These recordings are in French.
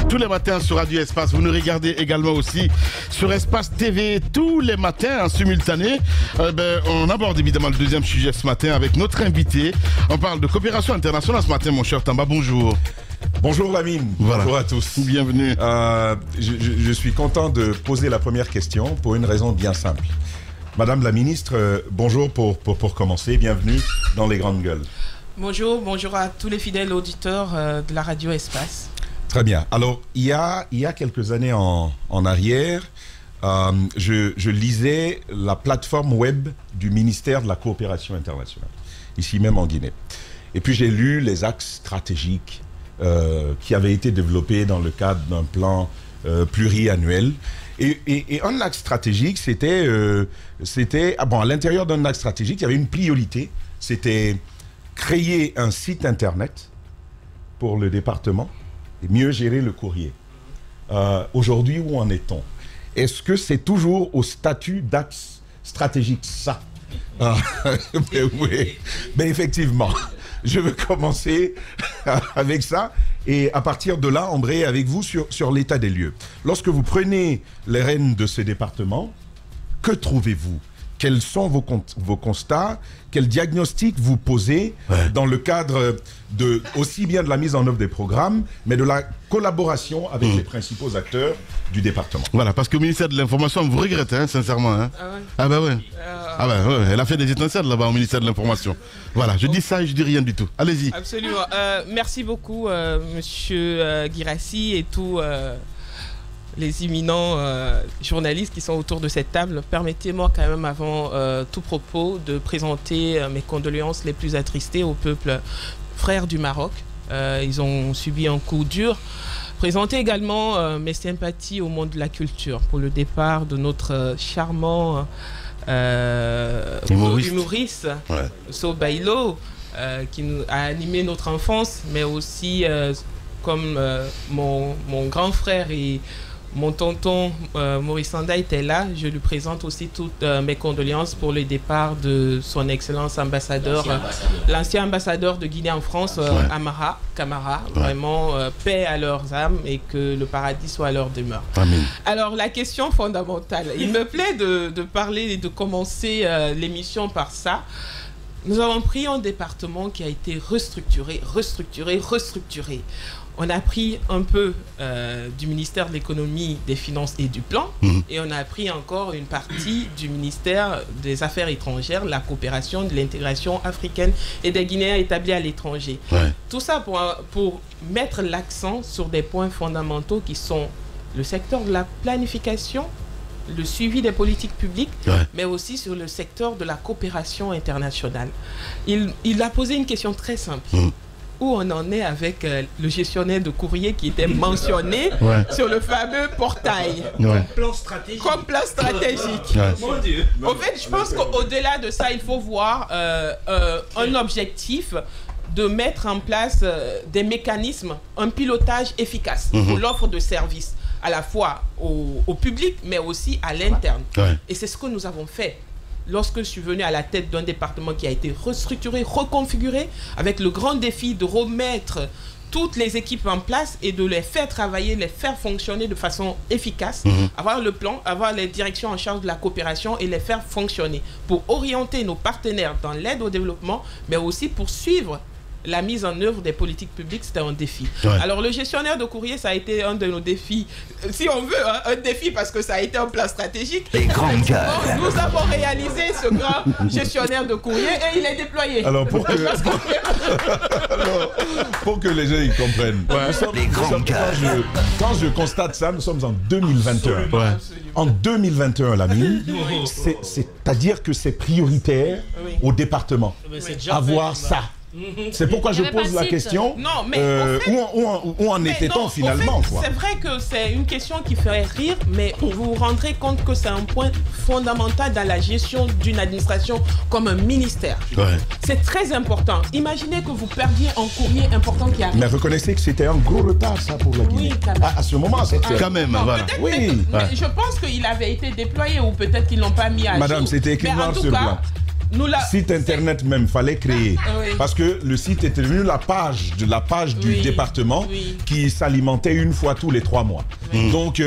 tous les matins sur Radio Espace. Vous nous regardez également aussi sur Espace TV tous les matins en simultané. On aborde évidemment le deuxième sujet ce matin avec notre invité. On parle de coopération internationale ce matin, mon cher Tamba. Bonjour. Bonjour Lamine, voilà. Bonjour à tous. Bienvenue. Je suis content de poser la première question pour une raison bien simple. Madame la ministre, bonjour pour commencer, bienvenue dans les grandes gueules. Bonjour à tous les fidèles auditeurs de la Radio Espace. Très bien. Alors, il y a quelques années en arrière, je lisais la plateforme web du ministère de la Coopération internationale, ici même en Guinée. Et puis j'ai lu les axes stratégiques qui avaient été développés dans le cadre d'un plan pluriannuel. Et un axe stratégique, c'était à l'intérieur d'un axe stratégique, il y avait une priorité, c'était créer un site internet pour le département et mieux gérer le courrier. Aujourd'hui, où en est-on? Est-ce que c'est toujours au statut d'axe stratégique, ça? Oui, mais effectivement, je veux commencer avec ça et à partir de là, embrayer avec vous sur l'état des lieux. Lorsque vous prenez les rênes de ce département, que trouvez-vous? Quels sont vos constats? Quel diagnostic vous posez dans le cadre aussi bien de la mise en œuvre des programmes, mais de la collaboration avec les principaux acteurs du département? Voilà, parce que le ministère de l'Information, vous regrettez, hein, sincèrement. Hein. Ah bah ouais. Elle a fait des étincelles là-bas au ministère de l'Information. Voilà, je dis ça et je dis rien du tout. Allez-y. Absolument. Merci beaucoup, monsieur Guirassi et tous les imminents journalistes qui sont autour de cette table. Permettez-moi quand même, avant tout propos, de présenter mes condoléances les plus attristées au peuple frère du Maroc. Ils ont subi un coup dur. Présenter également mes sympathies au monde de la culture pour le départ de notre charmant humoriste So Bailo, qui a animé notre enfance, mais aussi comme mon grand frère et mon tonton Maurice Sanda était là. Je lui présente aussi toutes mes condoléances pour le départ de son excellence ambassadeur, l'ancien ambassadeur de Guinée en France, Amara Camara. Vraiment, paix à leurs âmes et que le paradis soit à leur demeure. Amen. Alors, la question fondamentale, il me plaît de parler et de commencer l'émission par ça. Nous avons pris un département qui a été restructuré. On a pris un peu du ministère de l'économie, des finances et du plan, et on a pris encore une partie du ministère des Affaires étrangères, la coopération, de l'intégration africaine et des Guinéens établis à l'étranger. Tout ça pour mettre l'accent sur des points fondamentaux qui sont le secteur de la planification, le suivi des politiques publiques, mais aussi sur le secteur de la coopération internationale. Il a posé une question très simple. Où on en est avec le gestionnaire de courrier qui était mentionné sur le fameux portail. Comme plan stratégique. Mon Dieu. En fait, je pense qu'au-delà de ça, il faut voir un objectif de mettre en place des mécanismes, un pilotage efficace pour l'offre de services, à la fois au public, mais aussi à l'interne. Et c'est ce que nous avons fait. Lorsque je suis venu à la tête d'un département qui a été restructuré, reconfiguré, avec le grand défi de remettre toutes les équipes en place et de les faire travailler, les faire fonctionner de façon efficace, avoir le plan, avoir les directions en charge de la coopération et les faire fonctionner pour orienter nos partenaires dans l'aide au développement, mais aussi pour suivre la mise en œuvre des politiques publiques. C'était un défi. Alors le gestionnaire de courrier, ça a été un de nos défis, si on veut, un défi parce que ça a été un plan stratégique. Les grandes gueules. Nous avons réalisé ce grand gestionnaire de courrier et il est déployé. Alors pour que les gens y comprennent, quand je constate ça, nous sommes en 2021. En 2021, Lamine, c'est-à-dire que c'est prioritaire au département. Avoir ça. C'est pourquoi je pose la question. Non, mais en fait, où en était-on finalement, quoi. C'est vrai que c'est une question qui ferait rire, mais vous vous rendrez compte que c'est un point fondamental dans la gestion d'une administration comme un ministère. C'est très important. Imaginez que vous perdiez un courrier important qui arrive. Mais reconnaissez que c'était un gros retard, ça, pour la Guinée. À ce moment, c'était... Quand même, voilà. Mais je pense qu'il avait été déployé ou peut-être qu'ils ne l'ont pas mis à jour. Madame, c'était écrit noir sur blanc. Site internet même, fallait créer. Parce que le site était devenu la page du département qui s'alimentait une fois tous les 3 mois. Donc,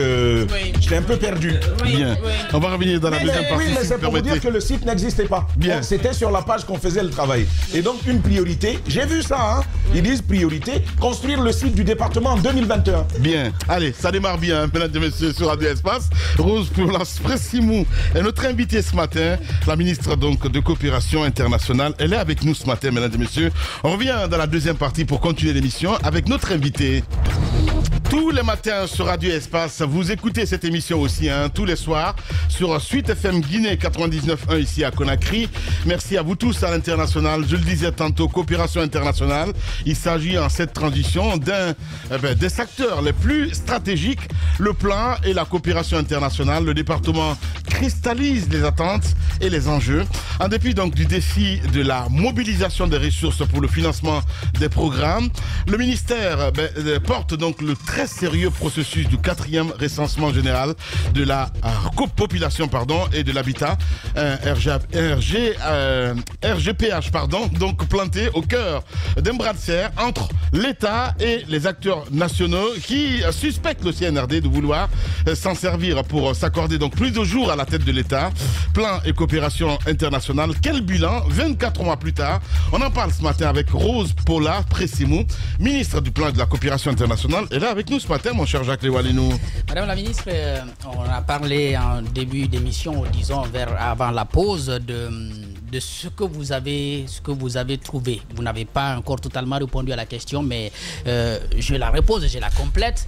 j'étais un peu perdu. Bien. On va revenir dans la deuxième partie. Oui, mais c'est pour vous dire que le site n'existait pas. C'était sur la page qu'on faisait le travail. Et donc, une priorité, j'ai vu ça, hein. Ils disent priorité, construire le site du département en 2021. Bien. Allez, ça démarre bien, mesdames et messieurs, sur Radio Espace. Rose Pressimou est notre invitée ce matin, la ministre donc de Coopération internationale. Elle est avec nous ce matin, mesdames et messieurs. On revient dans la deuxième partie pour continuer l'émission avec notre invité. Tous les matins sur Radio Espace, vous écoutez cette émission aussi, hein, tous les soirs, sur Suite FM Guinée 99.1 ici à Conakry. Merci à vous tous à l'international. Je le disais tantôt, Coopération internationale. Il s'agit en cette transition d'un des acteurs les plus stratégiques, le plan et la coopération internationale. Le département cristallise les attentes et les enjeux. En dépit donc du défi de la mobilisation des ressources pour le financement des programmes, le ministère porte donc le très sérieux processus du 4e recensement général de la population et de l'habitat RGPH donc planté au cœur d'un bras de fer entre l'État et les acteurs nationaux qui suspectent le CNRD de vouloir s'en servir pour s'accorder donc plus de jours à la tête de l'État. Plan et coopération internationale. Quel bilan 24 mois plus tard? On en parle ce matin avec Rose Pressimou, ministre du plan et de la coopération internationale. Elle est avec nous ce matin, mon cher Jacques Lewalinou. Madame la ministre, on a parlé en début d'émission, disons avant la pause, de ce que vous avez trouvé. Vous n'avez pas encore totalement répondu à la question, mais je la repose, je la complète.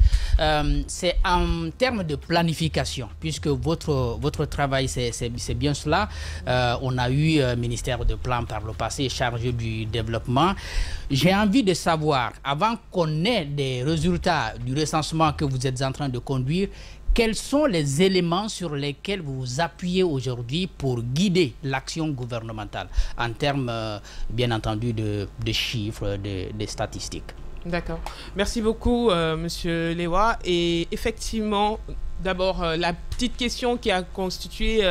C'est en termes de planification, puisque votre travail, c'est bien cela. On a eu un ministère de plan par le passé chargé du développement. J'ai envie de savoir, avant qu'on ait des résultats du recensement que vous êtes en train de conduire, quels sont les éléments sur lesquels vous vous appuyez aujourd'hui pour guider l'action gouvernementale en termes, bien entendu, de chiffres, de statistiques? D'accord. Merci beaucoup, Monsieur Lewa. Et effectivement, d'abord, la petite question qui a constitué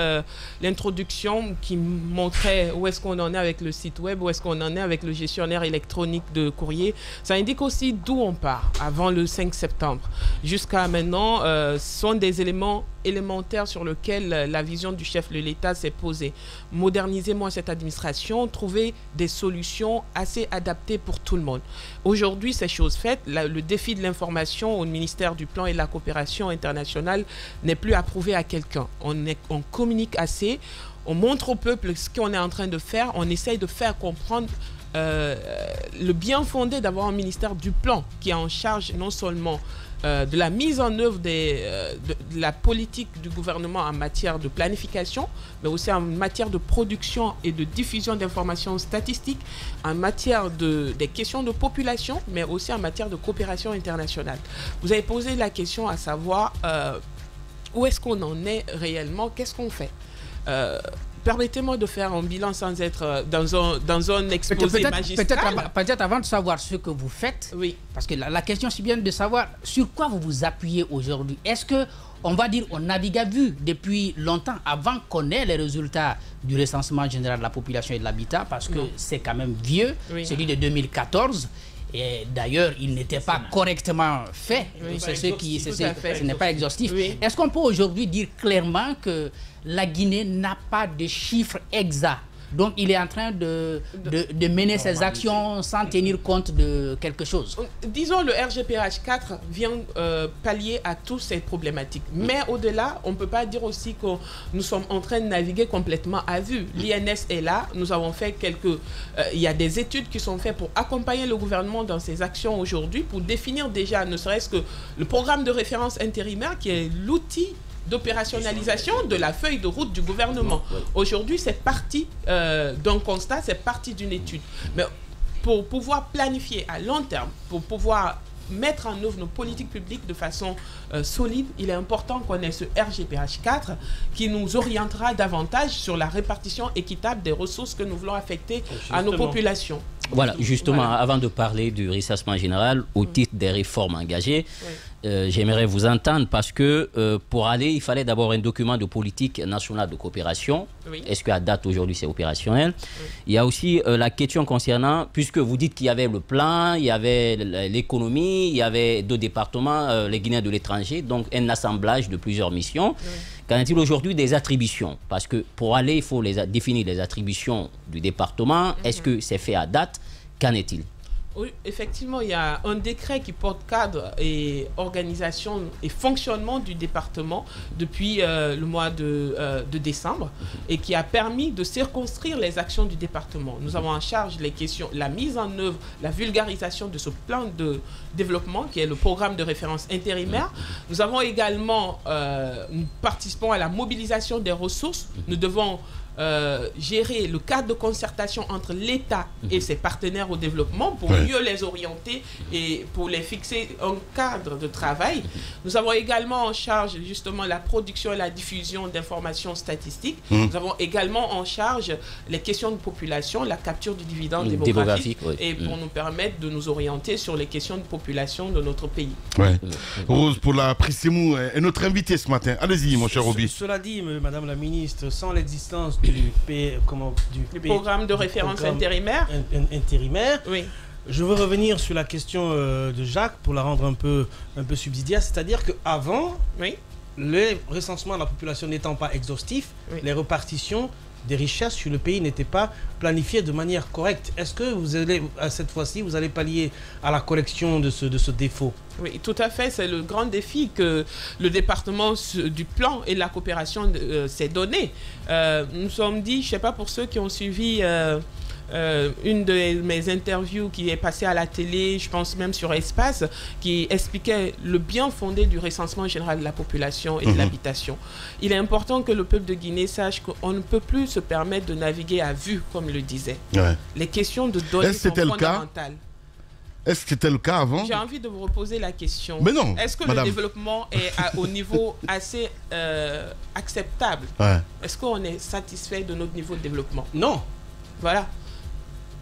l'introduction, qui montrait où est-ce qu'on en est avec le site web, où est-ce qu'on en est avec le gestionnaire électronique de courrier, ça indique aussi d'où on part avant le 5 septembre. Jusqu'à maintenant, ce sont des éléments élémentaires sur lesquels la vision du chef de l'État s'est posée. Moderniser cette administration, trouver des solutions assez adaptées pour tout le monde. Aujourd'hui, c'est chose faite. Le défi de l'information au ministère du Plan et de la Coopération internationale n'est plus à prouver à quelqu'un. On communique assez, on montre au peuple ce qu'on est en train de faire, on essaye de faire comprendre le bien fondé d'avoir un ministère du Plan qui est en charge non seulement de la mise en œuvre de la politique du gouvernement en matière de planification, mais aussi en matière de production et de diffusion d'informations statistiques, en matière des questions de population, mais aussi en matière de coopération internationale. Vous avez posé la question à savoir où est-ce qu'on en est réellement, qu'est-ce qu'on fait. Permettez-moi de faire un bilan sans être dans un exposé magistral. Peut-être avant de savoir ce que vous faites, oui. Parce que la question c'est bien de savoir sur quoi vous vous appuyez aujourd'hui. Est-ce que, on va dire, on navigue à vue depuis longtemps avant qu'on ait les résultats du recensement général de la population et de l'habitat, parce que c'est quand même vieux, oui. Celui de 2014. Et d'ailleurs, il n'était pas correctement fait. Oui, ce n'est pas exhaustif. Oui. Est-ce qu'on peut aujourd'hui dire clairement que la Guinée n'a pas de chiffres exacts? Donc, il est en train de mener ses actions sans tenir compte de quelque chose. Disons, le RGPH 4 vient pallier à toutes ces problématiques. Mais au-delà, on ne peut pas dire aussi que nous sommes en train de naviguer complètement à vue. L'INS est là. Nous avons fait il y a des études qui sont faites pour accompagner le gouvernement dans ses actions aujourd'hui, pour définir déjà, ne serait-ce que le programme de référence intérimaire, qui est l'outil d'opérationnalisation de la feuille de route du gouvernement. Aujourd'hui, c'est parti d'un constat, c'est parti d'une étude. Mais pour pouvoir planifier à long terme, pour pouvoir mettre en œuvre nos politiques publiques de façon solide, il est important qu'on ait ce RGPH 4 qui nous orientera davantage sur la répartition équitable des ressources que nous voulons affecter à nos populations. Voilà, justement, avant de parler du recensement général, au titre des réformes engagées, j'aimerais vous entendre parce que pour aller, il fallait d'abord un document de politique nationale de coopération. Oui. Est-ce qu'à date aujourd'hui c'est opérationnel? Oui. Il y a aussi la question concernant, puisque vous dites qu'il y avait le plan, il y avait l'économie, il y avait 2 départements, les Guinéens de l'étranger, donc un assemblage de plusieurs missions. Oui. Qu'en est-il aujourd'hui des attributions? Parce que pour aller, il faut définir les attributions du département. Est-ce que c'est fait à date? Qu'en est-il? Oui, effectivement, il y a un décret qui porte cadre et organisation et fonctionnement du département depuis le mois de décembre et qui a permis de circonscrire les actions du département. Nous avons en charge les questions, la mise en œuvre, la vulgarisation de ce plan de développement qui est le programme de référence intérimaire. Nous avons également, nous participons à la mobilisation des ressources. Nous devons gérer le cadre de concertation entre l'État et ses partenaires au développement pour mieux les orienter et pour les fixer un cadre de travail. Nous avons également en charge justement la production et la diffusion d'informations statistiques. Nous avons également en charge les questions de population, la capture du dividende démographique et pour nous permettre de nous orienter sur les questions de population de notre pays. Rose, pour la Prissimou, est notre invité ce matin. Allez-y, mon cher Roby. Cela dit, Madame la Ministre, sans l'existence du programme de référence intérimaire. Oui. Je veux revenir sur la question de Jacques pour la rendre un peu subsidiaire, c'est-à-dire qu'avant, le recensement de la population n'étant pas exhaustif, les repartitions des richesses sur le pays n'étaient pas planifiées de manière correcte. Est-ce que vous allez, cette fois-ci, vous allez pallier à la correction de ce défaut? Oui, tout à fait. C'est le grand défi que le département du plan et de la coopération s'est donné. Nous sommes dit, je ne sais pas pour ceux qui ont suivi une de mes interviews qui est passée à la télé, je pense même sur Espace, qui expliquait le bien fondé du recensement général de la population et de l'habitation. Il est important que le peuple de Guinée sache qu'on ne peut plus se permettre de naviguer à vue, comme le disait. Les questions de données sont fondamentales. Est-ce que c'était le cas avant? J'ai envie de vous reposer la question. Mais non, est-ce que le développement est au niveau assez acceptable? Est-ce qu'on est satisfait de notre niveau de développement? Non. Voilà.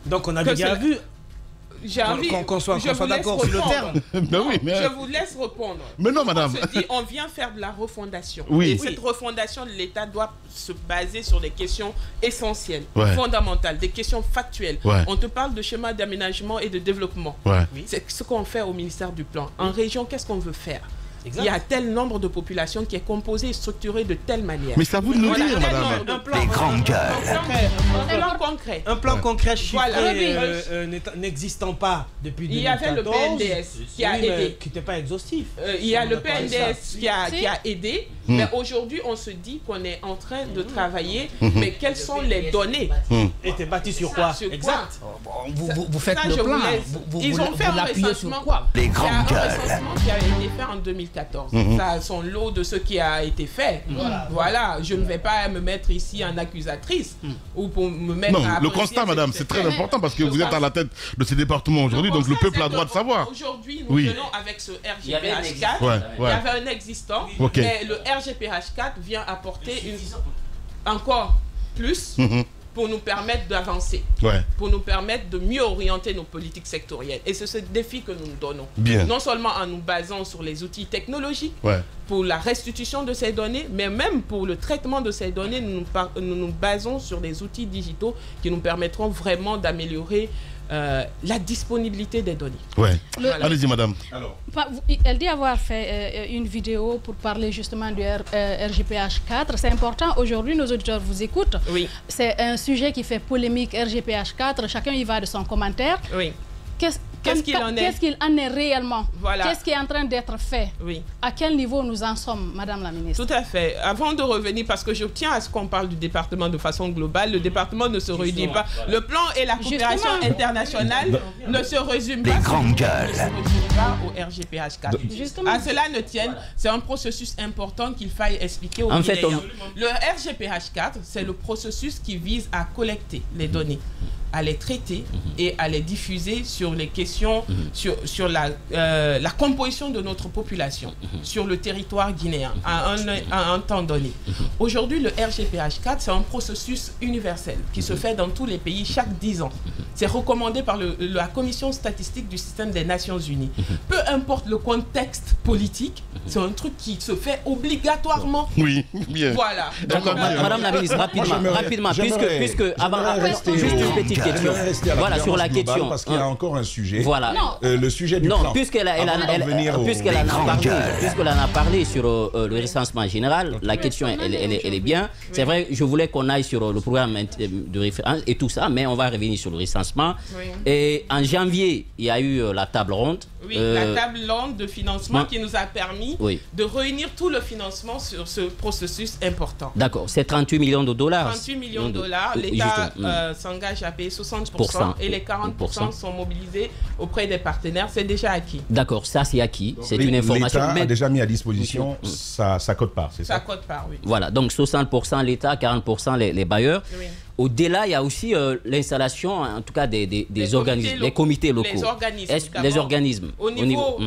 Donc on a bien vu qu'on soit d'accord sur le terme. Je vous laisse répondre. Mais non, madame. On se dit, on vient faire de la refondation. Oui. Et cette refondation de l'État doit se baser sur des questions essentielles, fondamentales, des questions factuelles. On te parle de schéma d'aménagement et de développement. C'est ce qu'on fait au ministère du Plan. En région, qu'est-ce qu'on veut faire? Il y a tel nombre de populations qui est composé et structuré de telle manière. Mais ça vous nous dire, madame. Les grandes gueules. Un plan concret. Un plan concret chiffré n'existant pas depuis 2014. Il y avait le PNDS qui a aidé. Qui n'était pas exhaustif. Il y a le PNDS qui a aidé. Mais aujourd'hui, on se dit qu'on est en train de travailler. Mais quelles sont les données? Était bâti sur quoi? Exact. Vous faites le plan. Ils ont fait un recensement. Les grandes gueules. Un recensement qui a été fait en 2014. Ça son lot de ce qui a été fait. Voilà, je ne vais pas me mettre ici en accusatrice ou pour me mettre non, le constat, madame, c'est très important parce que vous êtes à la tête de ces départements aujourd'hui, donc le peuple a le droit de savoir. Aujourd'hui, nous venons avec ce RGPH4. Il y avait un existant, mais le RGPH4 vient apporter encore plus pour nous permettre d'avancer, pour nous permettre de mieux orienter nos politiques sectorielles. Et c'est ce défi que nous nous donnons. Non seulement en nous basant sur les outils technologiques, pour la restitution de ces données, mais même pour le traitement de ces données, nous nous basons sur des outils digitaux qui nous permettront vraiment d'améliorer la disponibilité des données. Allez-y, madame. Alors. Elle dit avoir fait une vidéo pour parler justement du RGPH4. C'est important. Aujourd'hui, nos auditeurs vous écoutent. C'est un sujet qui fait polémique, RGPH4. Chacun y va de son commentaire. Qu'est-ce qu'il en est réellement? Qu'est-ce qui est en train d'être fait? À quel niveau nous en sommes, Madame la Ministre? Tout à fait. Avant de revenir, parce que je tiens à ce qu'on parle du département de façon globale, le département ne se réunit pas. Le plan et la coopération internationale ne se résument pas au RGPH4. À cela ne tienne, c'est un processus important qu'il faille expliquer aux Guinéens. Le RGPH4, c'est le processus qui vise à collecter les données, à les traiter et à les diffuser sur les questions, sur la composition de notre population, sur le territoire guinéen, à un temps donné. Aujourd'hui, le RGPH4, c'est un processus universel qui se fait dans tous les pays chaque 10 ans. C'est recommandé par la Commission statistique du système des Nations Unies. Peu importe le contexte politique, c'est un truc qui se fait obligatoirement. Oui, bien. Voilà. Madame la ministre, rapidement, puisque avant, juste une petite question. Voilà, sur la question. Parce qu'il y a encore un sujet. Voilà. Le sujet du plan. Puisqu'elle en a parlé sur le recensement général, la question, elle est bien. C'est vrai, je voulais qu'on aille sur le programme de référence et tout ça, mais on va revenir sur le recensement. Oui. Et en janvier, il y a eu la table ronde. Oui, la table ronde de financement qui nous a permis de réunir tout le financement sur ce processus important. D'accord, c'est 38 millions de dollars. 38 millions de dollars. L'État s'engage à payer 60% et les 40% sont mobilisés auprès des partenaires. C'est déjà acquis. D'accord, ça c'est acquis. C'est une information. L'État a déjà mis à disposition sa quote-part, c'est ça? Sa quote-part, oui. Voilà, donc 60% l'État, 40% les bailleurs. Oui. Au-delà, il y a aussi l'installation, en tout cas, des organismes, des comités locaux. Les organismes. Au niveau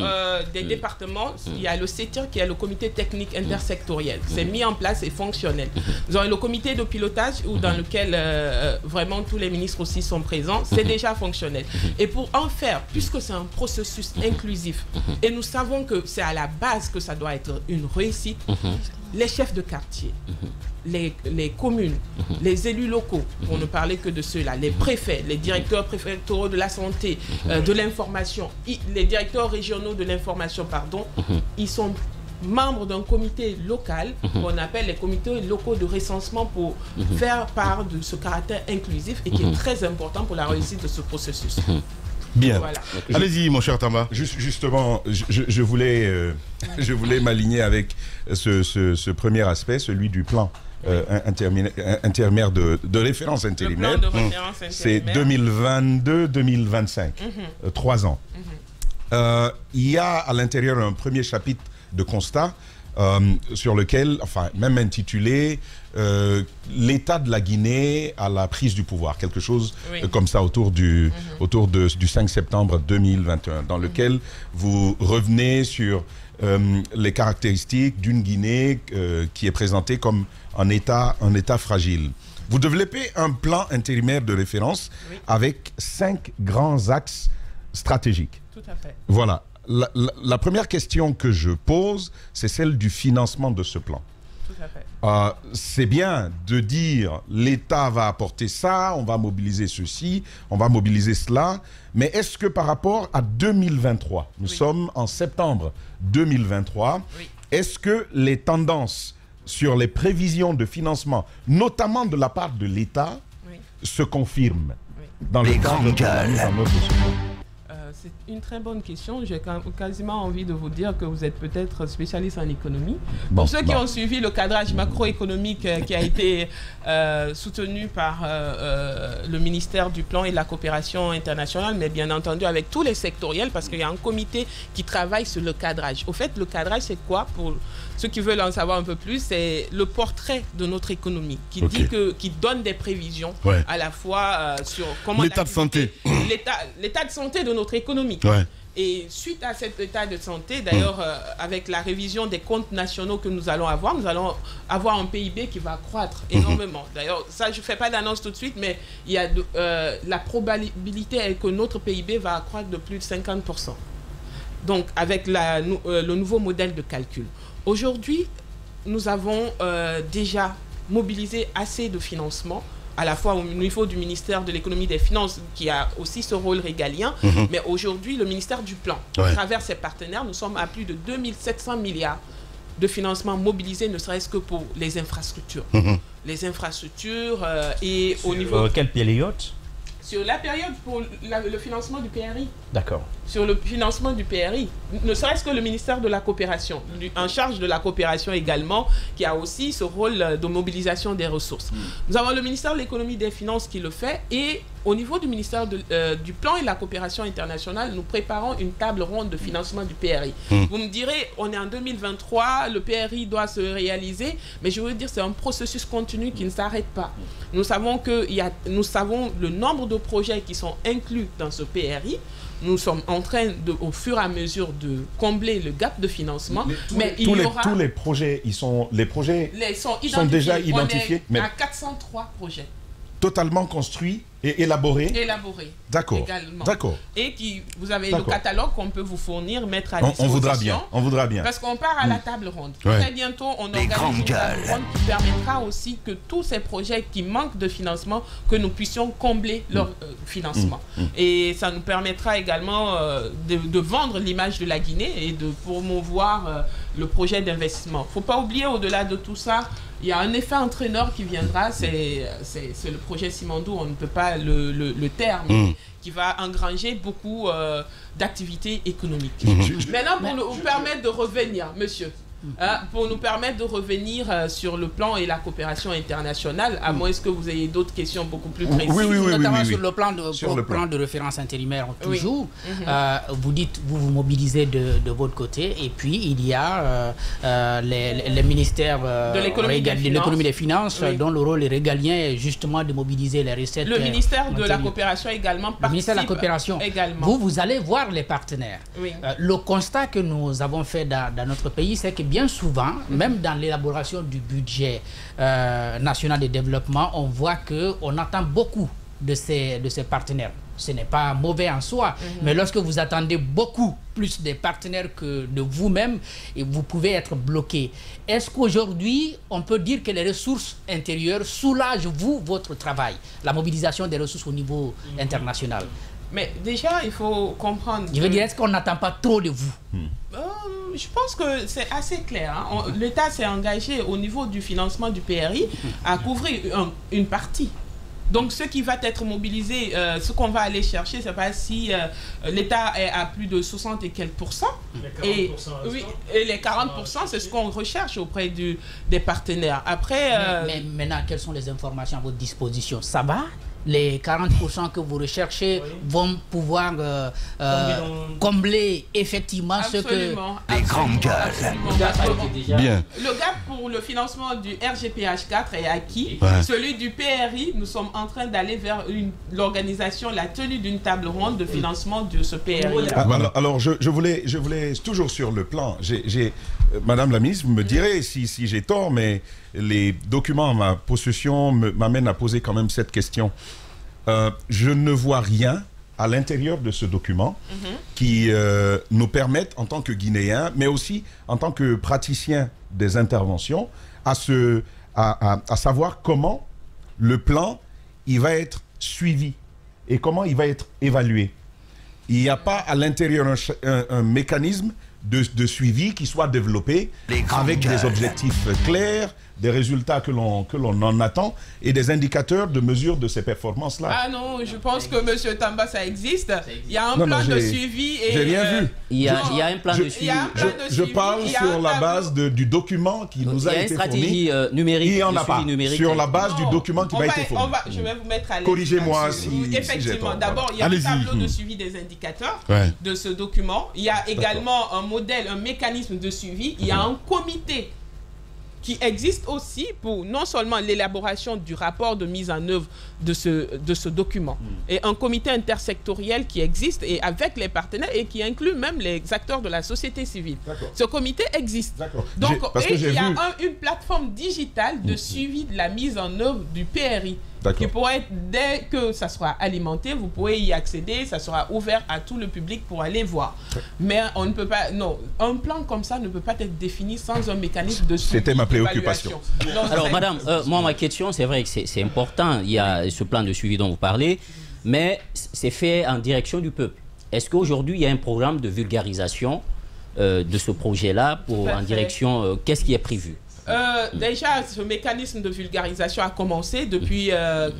des départements, il y a le CETIR qui est le comité technique intersectoriel. C'est mis en place et fonctionnel. Nous avons le comité de pilotage dans lequel vraiment tous les ministres aussi sont présents. C'est déjà fonctionnel. Et pour en faire, puisque c'est un processus inclusif, et nous savons que c'est à la base que ça doit être une réussite, les chefs de quartier, les communes, les élus locaux, pour ne parler que de ceux-là, les préfets, les directeurs préfectoraux de la santé, de l'information, les directeurs régionaux de l'information, ils sont membres d'un comité local qu'on appelle les comités locaux de recensement pour faire part de ce caractère inclusif et qui est très important pour la réussite de ce processus. Bien. Voilà. Allez-y, mon cher Tamba. Justement, je voulais m'aligner avec ce premier aspect, celui du plan intermédiaire de référence intérimaire. C'est 2022-2025, 3 ans. Il y a à l'intérieur un premier chapitre de constat sur lequel, enfin, même intitulé l'état de la Guinée à la prise du pouvoir, quelque chose comme ça autour du 5 septembre 2021, dans lequel vous revenez sur les caractéristiques d'une Guinée qui est présentée comme un état fragile. Vous développez un plan intérimaire de référence avec 5 grands axes stratégiques. Tout à fait. Voilà. La première question que je pose, c'est celle du financement de ce plan. Tout à fait. C'est bien de dire l'État va apporter ça, on va mobiliser ceci, on va mobiliser cela, mais est-ce que par rapport à 2023, nous sommes en septembre 2023, est-ce que les tendances sur les prévisions de financement, notamment de la part de l'État, se confirment dans le cadre de la mise en œuvre de ce plan? C'est une très bonne question. J'ai quasiment envie de vous dire que vous êtes peut-être spécialiste en économie. Pour ceux qui ont suivi le cadrage macroéconomique qui a été soutenu par le ministère du Plan et de la Coopération internationale, mais bien entendu avec tous les sectoriels, parce qu'il y a un comité qui travaille sur le cadrage. Au fait, le cadrage, c'est quoi? Pour ceux qui veulent en savoir un peu plus, c'est le portrait de notre économie qui dit qui donne des prévisions à la fois sur comment l'état de santé, l'état de santé de notre économie. Et suite à cet état de santé, d'ailleurs, avec la révision des comptes nationaux que nous allons avoir un PIB qui va croître énormément. D'ailleurs, ça, je ne fais pas d'annonce tout de suite, mais il y a la probabilité est que notre PIB va croître de plus de 50%. Donc, avec le nouveau modèle de calcul. Aujourd'hui, nous avons déjà mobilisé assez de financement, à la fois au niveau du ministère de l'économie et des finances, qui a aussi ce rôle régalien, mais aujourd'hui, le ministère du Plan, à travers ses partenaires, nous sommes à plus de 2700 milliards de financement mobilisés, ne serait-ce que pour les infrastructures. Les infrastructures et au niveau... Quelle période? Sur la période pour le financement du PRI. D'accord. Sur le financement du PRI, ne serait-ce que le ministère de la Coopération, en charge de la coopération également, qui a aussi ce rôle de mobilisation des ressources. Nous avons le ministère de l'économie et des finances qui le fait, et au niveau du ministère du Plan et de la Coopération internationale, nous préparons une table ronde de financement du PRI. Vous me direz, on est en 2023, le PRI doit se réaliser, mais je veux dire, c'est un processus continu qui ne s'arrête pas. Nous savons le nombre de projets qui sont inclus dans ce PRI. Nous sommes en train, au fur et à mesure, de combler le gap de financement. Tous les projets, sont déjà identifiés. On est à 403 projets. totalement construit et élaboré. Élaboré. D'accord. Également. D'accord. Et vous avez le catalogue qu'on peut vous fournir, mettre à disposition. On voudra bien. Parce qu'on part à la table ronde. Très bientôt, on organise une table ronde qui permettra aussi que tous ces projets qui manquent de financement, que nous puissions combler leur financement. Et ça nous permettra également de vendre l'image de la Guinée et de promouvoir le projet d'investissement. Il ne faut pas oublier, au-delà de tout ça, il y a un effet entraîneur qui viendra, c'est le projet Simandou, on ne peut pas le taire, mais qui va engranger beaucoup d'activités économiques. Maintenant, pour nous permettre de revenir, monsieur, pour nous permettre de revenir sur le plan et la coopération internationale, à moins que vous ayez d'autres questions beaucoup plus précises. Notamment sur le plan de référence intérimaire, toujours. Vous dites, vous mobilisez de votre côté, et puis il y a les ministères de l'économie des finances, dont le rôle est régalien, justement de mobiliser les recettes. Le ministère de la coopération également participe. Le ministère de la coopération également. Vous allez voir les partenaires. Le constat que nous avons fait dans notre pays, c'est que bien souvent, même dans l'élaboration du budget national de développement, on voit qu'on attend beaucoup de ces partenaires. Ce n'est pas mauvais en soi, mais lorsque vous attendez beaucoup plus des partenaires que de vous-même, vous pouvez être bloqué. Est-ce qu'aujourd'hui, on peut dire que les ressources intérieures soulagent votre travail, la mobilisation des ressources au niveau international? Mais déjà, il faut comprendre... Je veux dire, est-ce qu'on n'attend pas trop de vous? Je pense que c'est assez clair. L'État s'est engagé au niveau du financement du PRI à couvrir une partie. Donc, ce qui va être mobilisé, ce qu'on va aller chercher, c'est pas si l'État est à plus de 60 et quelques %. Et les 40%, c'est ce qu'on recherche auprès des partenaires. Après... Mais maintenant, quelles sont les informations à votre disposition? Ça va? Les 40% que vous recherchez vont pouvoir combler effectivement ce que... Les grandes gueules. Bien. Le gap pour le financement du RGPH4 est acquis. Celui du PRI, nous sommes en train d'aller vers l'organisation, la tenue d'une table ronde de financement de ce PRI. Alors, je voulais toujours sur le plan, Madame la ministre, vous me direz si j'ai tort, mais les documents à ma possession m'amènent à poser quand même cette question. Je ne vois rien à l'intérieur de ce document qui nous permette, en tant que Guinéens, mais aussi en tant que praticiens des interventions, à savoir comment le plan il va être suivi et comment il va être évalué. Il n'y a pas à l'intérieur un mécanisme de suivi qui soit développé avec des objectifs clairs, des résultats que l'on en attend et des indicateurs de mesure de ces performances-là. Ah non, je pense que M. Tamba, ça existe. Il y a un plan de suivi. J'ai rien vu. Il y a un plan de suivi. Je parle sur la base du document qui nous a été fourni. Il y a une stratégie numérique. Il n'y en a pas. Sur la base du document qui m'a été fourni. Je vais vous mettre à l'aise. Corrigez-moi si effectivement, d'abord, il y a un tableau de suivi des indicateurs de ce document. Il y a également un modèle, un mécanisme de suivi. Il y a un comité qui existe aussi pour non seulement l'élaboration du rapport de mise en œuvre de ce document, et un comité intersectoriel qui existe et avec les partenaires et qui inclut même les acteurs de la société civile. Ce comité existe. Donc, il y a une plateforme digitale de suivi de la mise en œuvre du PRI. Qui pourrait être, dès que ça sera alimenté, vous pouvez y accéder, ça sera ouvert à tout le public pour aller voir. Mais on ne peut pas, non, un plan comme ça ne peut pas être défini sans un mécanisme de suivi. C'était ma préoccupation. Alors madame, moi ma question, c'est vrai que c'est important, il y a ce plan de suivi dont vous parlez, mais c'est fait en direction du peuple. Est-ce qu'aujourd'hui il y a un programme de vulgarisation de ce projet-là en direction, qu'est-ce qui est prévu? Déjà, ce mécanisme de vulgarisation a commencé depuis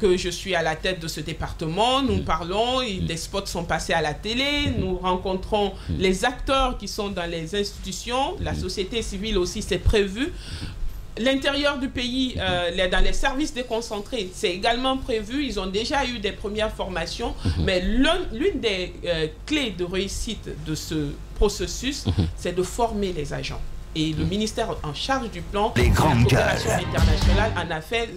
que je suis à la tête de ce département. Nous parlons, des spots sont passés à la télé, nous rencontrons les acteurs qui sont dans les institutions, la société civile aussi, c'est prévu. L'intérieur du pays, dans les services déconcentrés, c'est également prévu. Ils ont déjà eu des premières formations, mais l'une des clés de réussite de ce processus, c'est de former les agents. Et le ministère en charge du plan, les grandes coopération internationale, en a fait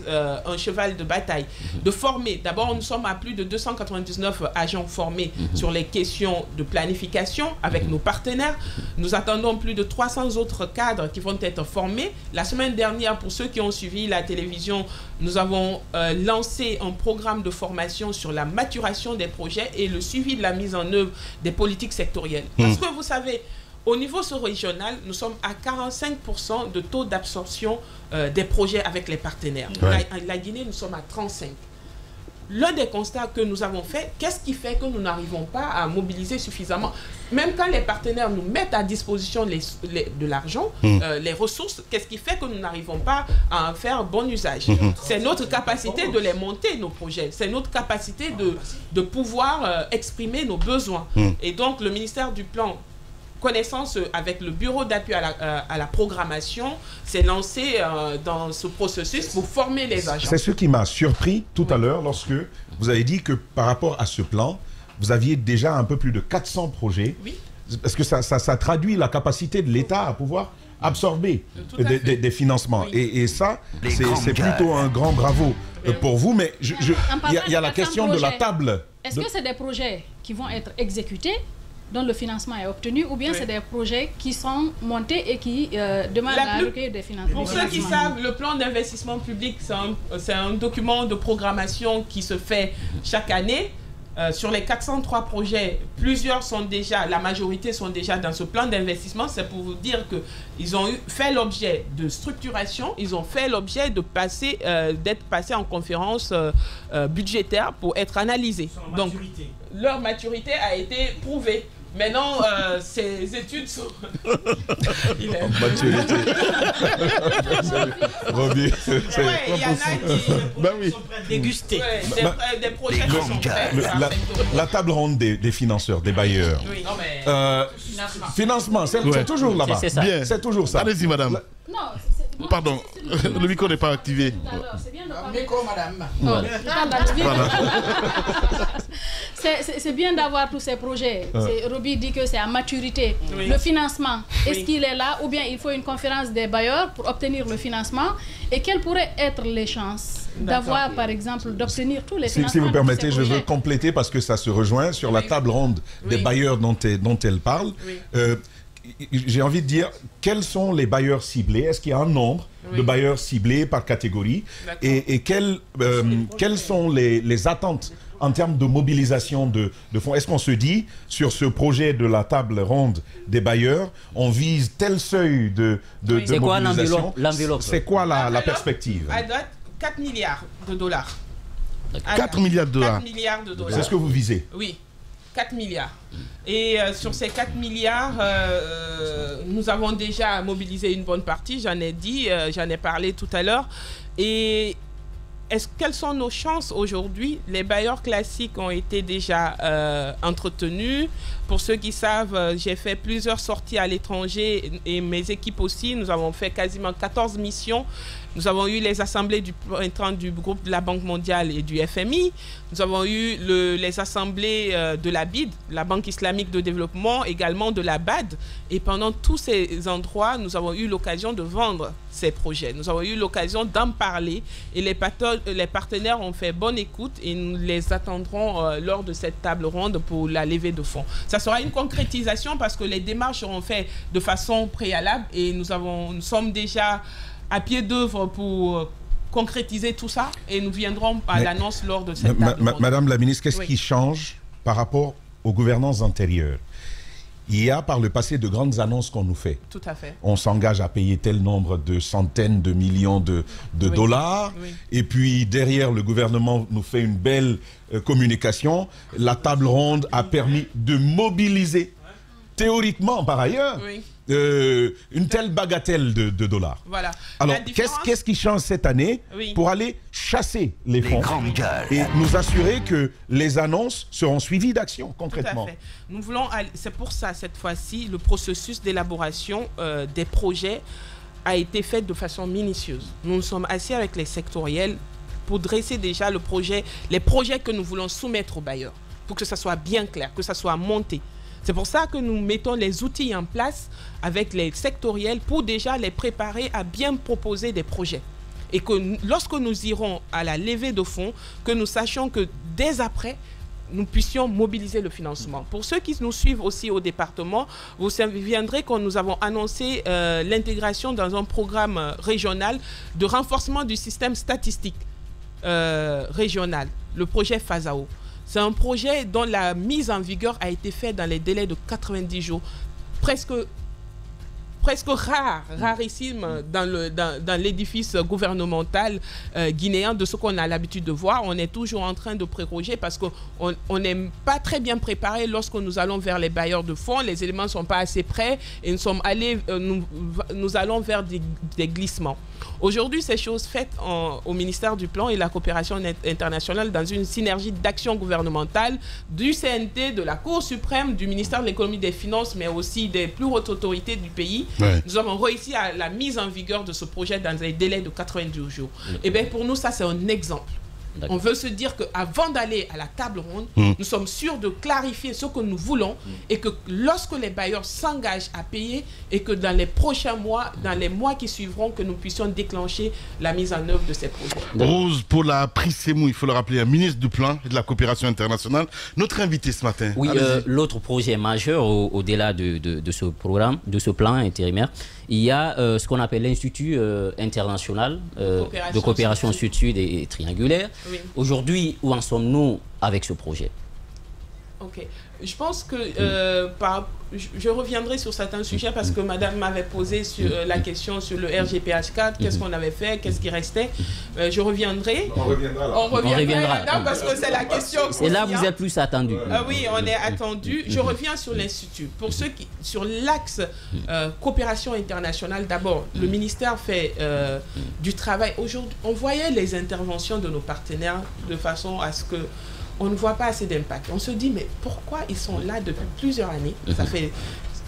un cheval de bataille. De former, d'abord nous sommes à plus de 299 agents formés sur les questions de planification avec nos partenaires. Nous attendons plus de 300 autres cadres qui vont être formés. La semaine dernière, pour ceux qui ont suivi la télévision, nous avons lancé un programme de formation sur la maturation des projets et le suivi de la mise en œuvre des politiques sectorielles. Parce que vous savez, au niveau sous-régional, nous sommes à 45% de taux d'absorption des projets avec les partenaires. Ouais. La Guinée, nous sommes à 35%. L'un des constats que nous avons fait, qu'est-ce qui fait que nous n'arrivons pas à mobiliser suffisamment? Même quand les partenaires nous mettent à disposition de l'argent, les ressources, qu'est-ce qui fait que nous n'arrivons pas à en faire bon usage? C'est notre capacité de les monter, nos projets. C'est notre capacité de pouvoir exprimer nos besoins. Et donc, le ministère du Plan, connaissance avec le bureau d'appui à la programmation, s'est lancé dans ce processus pour former les agents. C'est ce qui m'a surpris tout à l'heure lorsque vous avez dit que par rapport à ce plan, vous aviez déjà un peu plus de 400 projets. Oui. Parce que ça traduit la capacité de l'État à pouvoir absorber des financements. Oui. Et ça, c'est plutôt un grand bravo pour vous. Mais il y a la question de la table. Est-ce que c'est des projets qui vont être exécutés, dont le financement est obtenu, ou bien c'est des projets qui sont montés et qui demandent à recueillir des financements? Pour ceux qui savent, le plan d'investissement public, c'est un document de programmation qui se fait chaque année. Sur les 403 projets, plusieurs sont déjà, la majorité sont déjà dans ce plan d'investissement. C'est pour vous dire qu'ils ont fait l'objet de structuration, ils ont fait l'objet de d'être passés en conférence budgétaire pour être analysés. Donc, leur maturité a été prouvée. Maintenant, ces études sont... Maturité. Roby, il y en a qui sont prêts à déguster. Des projets qui sont faits. La table ronde des financeurs, des bailleurs. Oui, non, mais... Financement, c'est toujours là-bas. C'est toujours ça. Allez-y, madame. Non, pardon, le micro n'est pas activé. C'est bien de parler. Micro, madame. C'est bien d'avoir tous ces projets. Roby dit que c'est à maturité. Oui. Le financement, est-ce qu'il est là ou bien il faut une conférence des bailleurs pour obtenir le financement? Et quelles pourraient être les chances d'avoir, par exemple, d'obtenir tous les financements? Si vous permettez, je veux compléter parce que ça se rejoint sur la table ronde des bailleurs dont elle parle. J'ai envie de dire, quels sont les bailleurs ciblés? Est-ce qu'il y a un nombre de bailleurs ciblés par catégorie? Et quelles sont les attentes en termes de mobilisation de fonds? Est-ce qu'on se dit, sur ce projet de la table ronde des bailleurs, on vise tel seuil de mobilisation? C'est quoi l'enveloppe? C'est quoi la perspective? À date, 4 milliards de dollars. 4 milliards de dollars. 4 milliards de dollars. C'est ce que vous visez? Oui. 4 milliards. Et sur ces 4 milliards, nous avons déjà mobilisé une bonne partie, j'en ai dit, j'en ai parlé tout à l'heure. Et quelles sont nos chances aujourd'hui? Les bailleurs classiques ont été déjà entretenus. Pour ceux qui savent, j'ai fait plusieurs sorties à l'étranger et mes équipes aussi. Nous avons fait quasiment 14 missions. Nous avons eu les assemblées du printemps du groupe de la Banque mondiale et du FMI. Nous avons eu les assemblées de la BID, la Banque islamique de développement, également de la BAD. Et pendant tous ces endroits, nous avons eu l'occasion de vendre ces projets. Nous avons eu l'occasion d'en parler. Et les partenaires ont fait bonne écoute et nous les attendrons lors de cette table ronde pour la levée de fonds. Ça sera une concrétisation parce que les démarches seront faites de façon préalable et nous sommes déjà à pied d'œuvre pour concrétiser tout ça et nous viendrons à l'annonce lors de cette table ronde. Madame la ministre, qu'est-ce qui change par rapport aux gouvernances antérieures? Il y a par le passé de grandes annonces qu'on nous fait. Tout à fait. On s'engage à payer tel nombre de centaines de millions de dollars. Oui. Et puis derrière, le gouvernement nous fait une belle communication. La table ronde a permis de mobiliser, théoriquement par ailleurs, une telle bagatelle de dollars. Voilà. Alors, qu'est-ce qui change cette année pour aller chasser les fonds et nous assurer que les annonces seront suivies d'actions concrètement? Tout à fait. Nous voulons, c'est pour ça, cette fois-ci, le processus d'élaboration des projets a été fait de façon minutieuse. Nous nous sommes assis avec les sectoriels pour dresser déjà les projets que nous voulons soumettre aux bailleurs, pour que ça soit bien clair, que ça soit monté. C'est pour ça que nous mettons les outils en place avec les sectoriels pour déjà les préparer à bien proposer des projets. Et que lorsque nous irons à la levée de fonds, que nous sachions que dès après, nous puissions mobiliser le financement. Pour ceux qui nous suivent aussi au département, vous souviendrez que nous avons annoncé l'intégration dans un programme régional de renforcement du système statistique régional, le projet FASAO. C'est un projet dont la mise en vigueur a été faite dans les délais de 90 jours, presque rarissime dans l'édifice gouvernemental guinéen de ce qu'on a l'habitude de voir. On est toujours en train de préroger parce qu'on n'est pas très bien préparé lorsque nous allons vers les bailleurs de fonds. Les éléments ne sont pas assez prêts et nous allons vers des glissements. Aujourd'hui, ces choses faites au ministère du Plan et de la coopération internationale dans une synergie d'action gouvernementale du CNT, de la Cour suprême, du ministère de l'économie et des finances, mais aussi des plus hautes autorités du pays. Ouais. Nous avons réussi à la mise en vigueur de ce projet dans des délais de 90 jours. Et bien pour nous, ça c'est un exemple. On veut se dire qu'avant d'aller à la table ronde, nous sommes sûrs de clarifier ce que nous voulons et que lorsque les bailleurs s'engagent à payer et que dans les prochains mois, dans les mois qui suivront, que nous puissions déclencher la mise en œuvre de ces projets. Rose, pour la prise Semou, il faut le rappeler, un ministre du Plan et de la coopération internationale, notre invité ce matin. Oui, l'autre projet majeur au-delà de ce programme, de ce plan intérimaire, il y a ce qu'on appelle l'Institut international de coopération sud-sud et triangulaire. Oui. Aujourd'hui, où en sommes-nous avec ce projet? Ok. Je pense que je reviendrai sur certains sujets parce que madame m'avait posé sur la question sur le RGPH4, qu'est-ce qu'on avait fait, qu'est-ce qui restait. Je reviendrai. On reviendra. On reviendra là parce que c'est la question. Et là, vous êtes plus attendu. Oui, on est attendu. Je reviens sur l'Institut. Pour ceux qui, sur l'axe coopération internationale, d'abord, le ministère fait du travail. Aujourd'hui, on voyait les interventions de nos partenaires de façon à ce que on ne voit pas assez d'impact. On se dit, mais pourquoi ils sont là depuis plusieurs années? Ça fait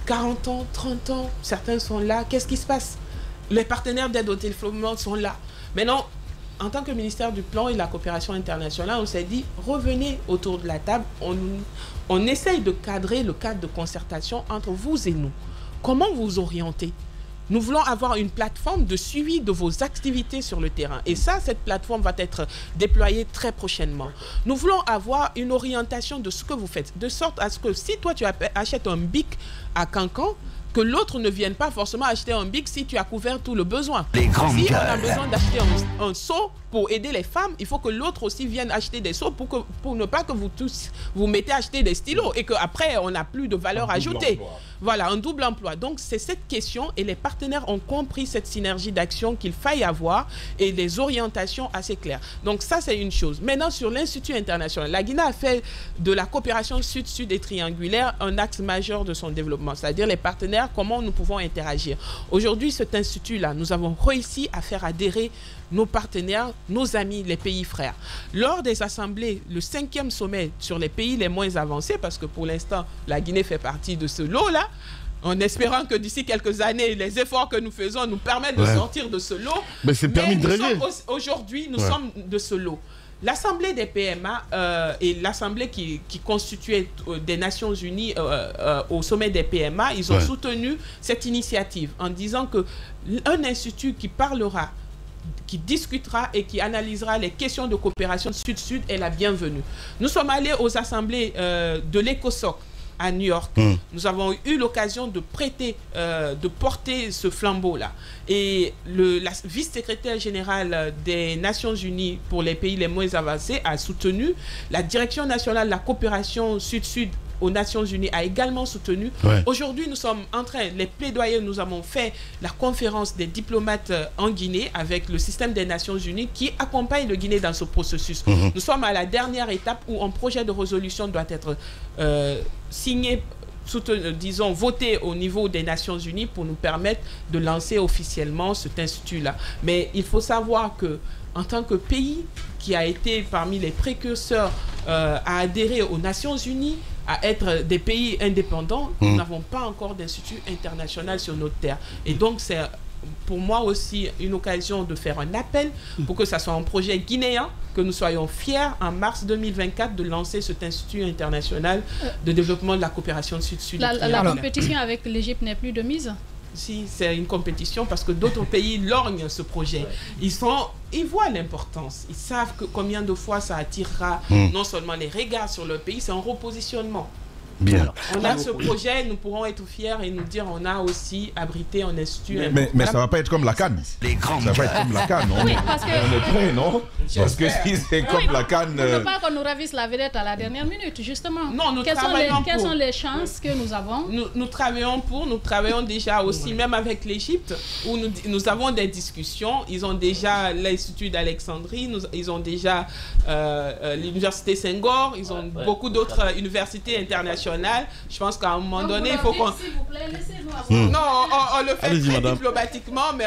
40 ans, 30 ans, certains sont là. Qu'est-ce qui se passe? Les partenaires d'aide au développement sont là. Maintenant, en tant que ministère du Plan et de la coopération internationale, on s'est dit, revenez autour de la table. On essaye de cadrer le cadre de concertation entre vous et nous. Comment vous orienter? Nous voulons avoir une plateforme de suivi de vos activités sur le terrain. Et ça, cette plateforme va être déployée très prochainement. Nous voulons avoir une orientation de ce que vous faites. De sorte à ce que si toi, tu achètes un bic à Cancan, que l'autre ne vienne pas forcément acheter un bic si tu as couvert tout le besoin. Si on a besoin d'acheter un seau pour aider les femmes, il faut que l'autre aussi vienne acheter des seaux pour ne pas que vous tous vous mettez à acheter des stylos et qu'après on n'a plus de valeur ajoutée. Voilà, un double emploi. Donc c'est cette question et les partenaires ont compris cette synergie d'action qu'il faille avoir et des orientations assez claires. Donc ça c'est une chose. Maintenant sur l'Institut international, la Guinée a fait de la coopération sud-sud et triangulaire un axe majeur de son développement, c'est-à-dire les partenaires, comment nous pouvons interagir. Aujourd'hui cet institut-là, nous avons réussi à faire adhérer nos partenaires, nos amis, les pays frères. Lors des assemblées, le 5e sommet sur les pays les moins avancés, parce que pour l'instant, la Guinée fait partie de ce lot-là, en espérant que d'ici quelques années, les efforts que nous faisons nous permettent de sortir de ce lot. Mais c'est permis de rêver. Aujourd'hui, nous sommes de ce lot. L'Assemblée des PMA et l'Assemblée qui constituait des Nations Unies au sommet des PMA, ils ont soutenu cette initiative en disant qu'un institut qui parlera, qui discutera et qui analysera les questions de coopération sud-sud est la bienvenue. Nous sommes allés aux assemblées de l'ECOSOC à New York. Nous avons eu l'occasion de porter ce flambeau-là. Et la vice-secrétaire générale des Nations Unies pour les pays les moins avancés a soutenu. La Direction nationale de la coopération sud-sud aux Nations Unies a également soutenu. Aujourd'hui, nous sommes en train, les plaidoyers, nous avons fait la conférence des diplomates en Guinée avec le système des Nations Unies qui accompagne le Guinée dans ce processus. Nous sommes à la dernière étape où un projet de résolution doit être signé, disons, voté au niveau des Nations Unies pour nous permettre de lancer officiellement cet institut-là. Mais il faut savoir que en tant que pays qui a été parmi les précurseurs à adhérer aux Nations Unies, à être des pays indépendants, nous n'avons pas encore d'institut international sur notre terre. Et donc, c'est pour moi aussi une occasion de faire un appel pour que ça soit un projet guinéen, que nous soyons fiers en mars 2024 de lancer cet Institut international de développement de la coopération sud-sud. La compétition avec l'Égypte n'est plus de mise? Si, c'est une compétition parce que d'autres pays lorgnent ce projet. Ils voient l'importance. Ils savent combien de fois ça attirera non seulement les regards sur le pays, c'est un repositionnement. Bien. Alors, on a ce projet, nous pourrons être fiers et nous dire on a aussi abrité un institut. Mais ça ne va pas être comme la CAN. Ça va pas être comme la CAN. Oui, parce que... On est prêt, non? Parce que si c'est comme la CAN... On ne veut pas qu'on nous ravisse la vedette à la dernière minute, justement. Non, nous quelles sont les chances que nous avons? Nous travaillons déjà aussi, même avec l'Égypte, où nous avons des discussions. Ils ont déjà l'Institut d'Alexandrie, ils ont déjà l'Université Senghor, ils ont beaucoup d'autres universités internationales. Je pense qu'à un moment donné, il faut qu'on... S'il vous plaît, laissez-nous avoir... Non, on le fait très diplomatiquement, mais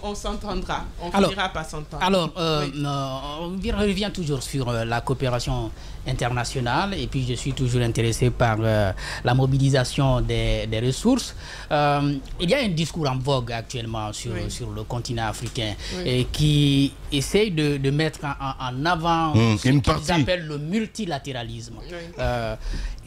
on s'entendra. On finira par s'entendre. Alors, on revient toujours sur la coopération internationale, et puis je suis toujours intéressé par la mobilisation des ressources. Il y a un discours en vogue actuellement sur le continent africain et qui essaye de mettre en avant ce qu'ils appellent le multilatéralisme.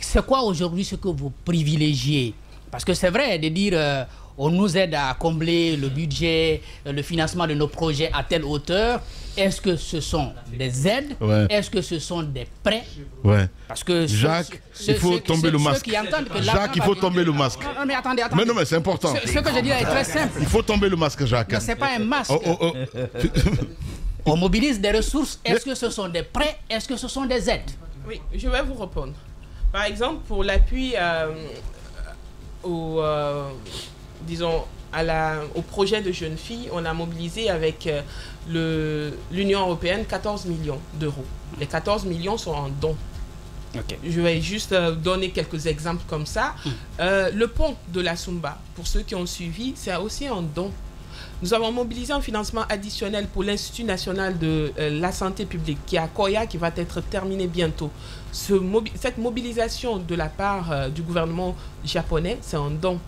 C'est quoi aujourd'hui ce que vous privilégiez? Parce que c'est vrai de dire on nous aide à combler le budget, le financement de nos projets à telle hauteur. Est-ce que ce sont des aides? Est-ce que ce sont des prêts? Parce que Jacques, il faut tomber le masque. Jacques, il faut tomber le masque. Non, mais attendez. Mais non, mais c'est important. Ce que je dis est très simple. Il faut tomber le masque, Jacques. Ce n'est pas un masque. On mobilise des ressources. Est-ce que ce sont des prêts? Est-ce que ce sont des aides? Oui, je vais vous répondre. Par exemple, pour l'appui au projet de jeunes filles, on a mobilisé avec l'Union européenne 14 millions d'euros. Les 14 millions sont en dons. Je vais juste donner quelques exemples comme ça. Le pont de la Sumba, pour ceux qui ont suivi, c'est aussi un don. Nous avons mobilisé un financement additionnel pour l'Institut national de la santé publique qui est à Koya, qui va être terminé bientôt. Cette mobilisation de la part du gouvernement japonais, c'est un don.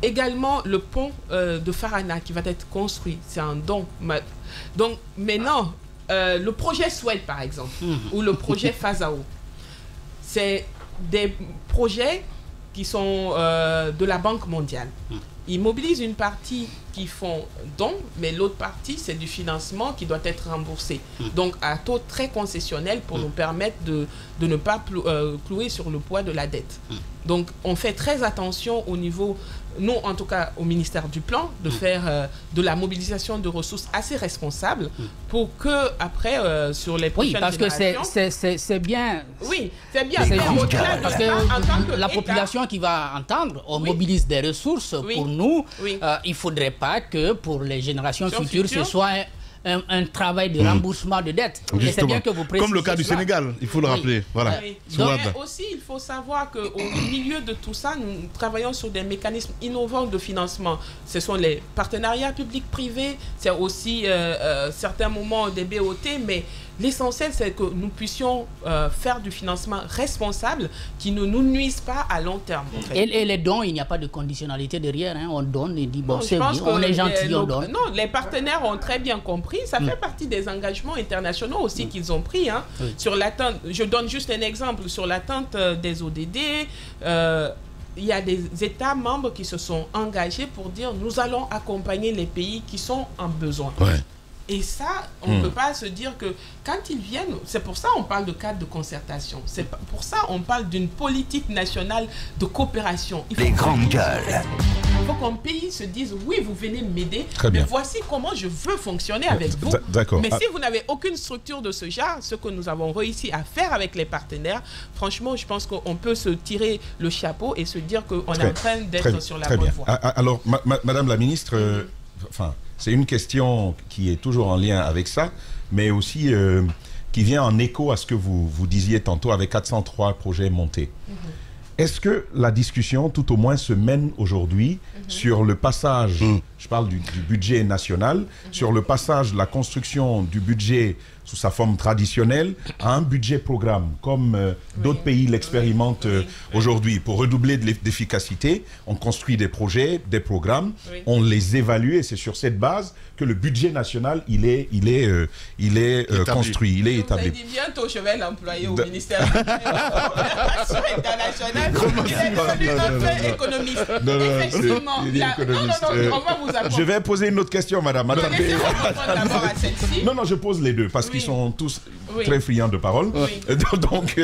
Également, le pont de Farana qui va être construit, c'est un don. Donc, maintenant, le projet Swed, par exemple, ou le projet Fazao, c'est des projets qui sont de la Banque mondiale. Ils mobilisent une partie qui font don, mais l'autre partie, c'est du financement qui doit être remboursé. Donc, à taux très concessionnel pour nous permettre de ne pas clouer sur le poids de la dette. Donc, on fait très attention au niveau, nous, en tout cas, au ministère du Plan, de faire de la mobilisation de ressources assez responsable pour que, après, sur les prochaines générations... parce que c'est bien... Oui, c'est bien. Parce que la population qui va entendre, on mobilise des ressources pour nous. Il ne faudrait pas que pour les générations futures, ce soit un travail de remboursement de dettes. C'est bien que vous précisez. Comme le cas du Sénégal, il faut le rappeler. Voilà. Donc, aussi, il faut savoir qu'au milieu de tout ça, nous travaillons sur des mécanismes innovants de financement. Ce sont les partenariats publics-privés, c'est aussi certains moments des BOT, mais l'essentiel, c'est que nous puissions faire du financement responsable qui ne nous nuise pas à long terme. En fait. Et les dons, il n'y a pas de conditionnalité derrière. On donne et dit, bon, c'est bien, on est gentil, on donne. Non, les partenaires ont très bien compris. Ça fait partie des engagements internationaux aussi qu'ils ont pris. Sur l'atteinte, je donne juste un exemple. Sur l'atteinte des ODD, il y a des États membres qui se sont engagés pour dire nous allons accompagner les pays qui sont en besoin. Et ça, on ne peut pas se dire que quand ils viennent, c'est pour ça qu'on parle de cadre de concertation. C'est pour ça qu'on parle d'une politique nationale de coopération. Les grandes gueules. Il faut qu'un pays se dise oui, vous venez m'aider, mais voici comment je veux fonctionner avec vous. Mais si vous n'avez aucune structure de ce genre, ce que nous avons réussi à faire avec les partenaires, franchement, je pense qu'on peut se tirer le chapeau et se dire qu'on est en train d'être sur la bonne voie. Alors, Madame la ministre, c'est une question qui est toujours en lien avec ça, mais aussi qui vient en écho à ce que vous disiez tantôt avec 403 projets montés. Est-ce que la discussion, tout au moins, se mène aujourd'hui sur le passage je parle du budget national, sur le passage de la construction du budget sous sa forme traditionnelle à un budget programme, comme d'autres pays l'expérimentent aujourd'hui. Pour redoubler d'efficacité, on construit des projets, des programmes, on les évalue et c'est sur cette base que le budget national, il est construit, il est établi. Vous avez dit bientôt, je vais l'employer au ministère de la coopération internationale. Il est notre économiste. Effectivement, on va vous apprendre. Je vais poser une autre question, madame. Attendez. D'abord à celle-ci. Non, je pose les deux parce qu'ils sont tous très friands de parole. Donc,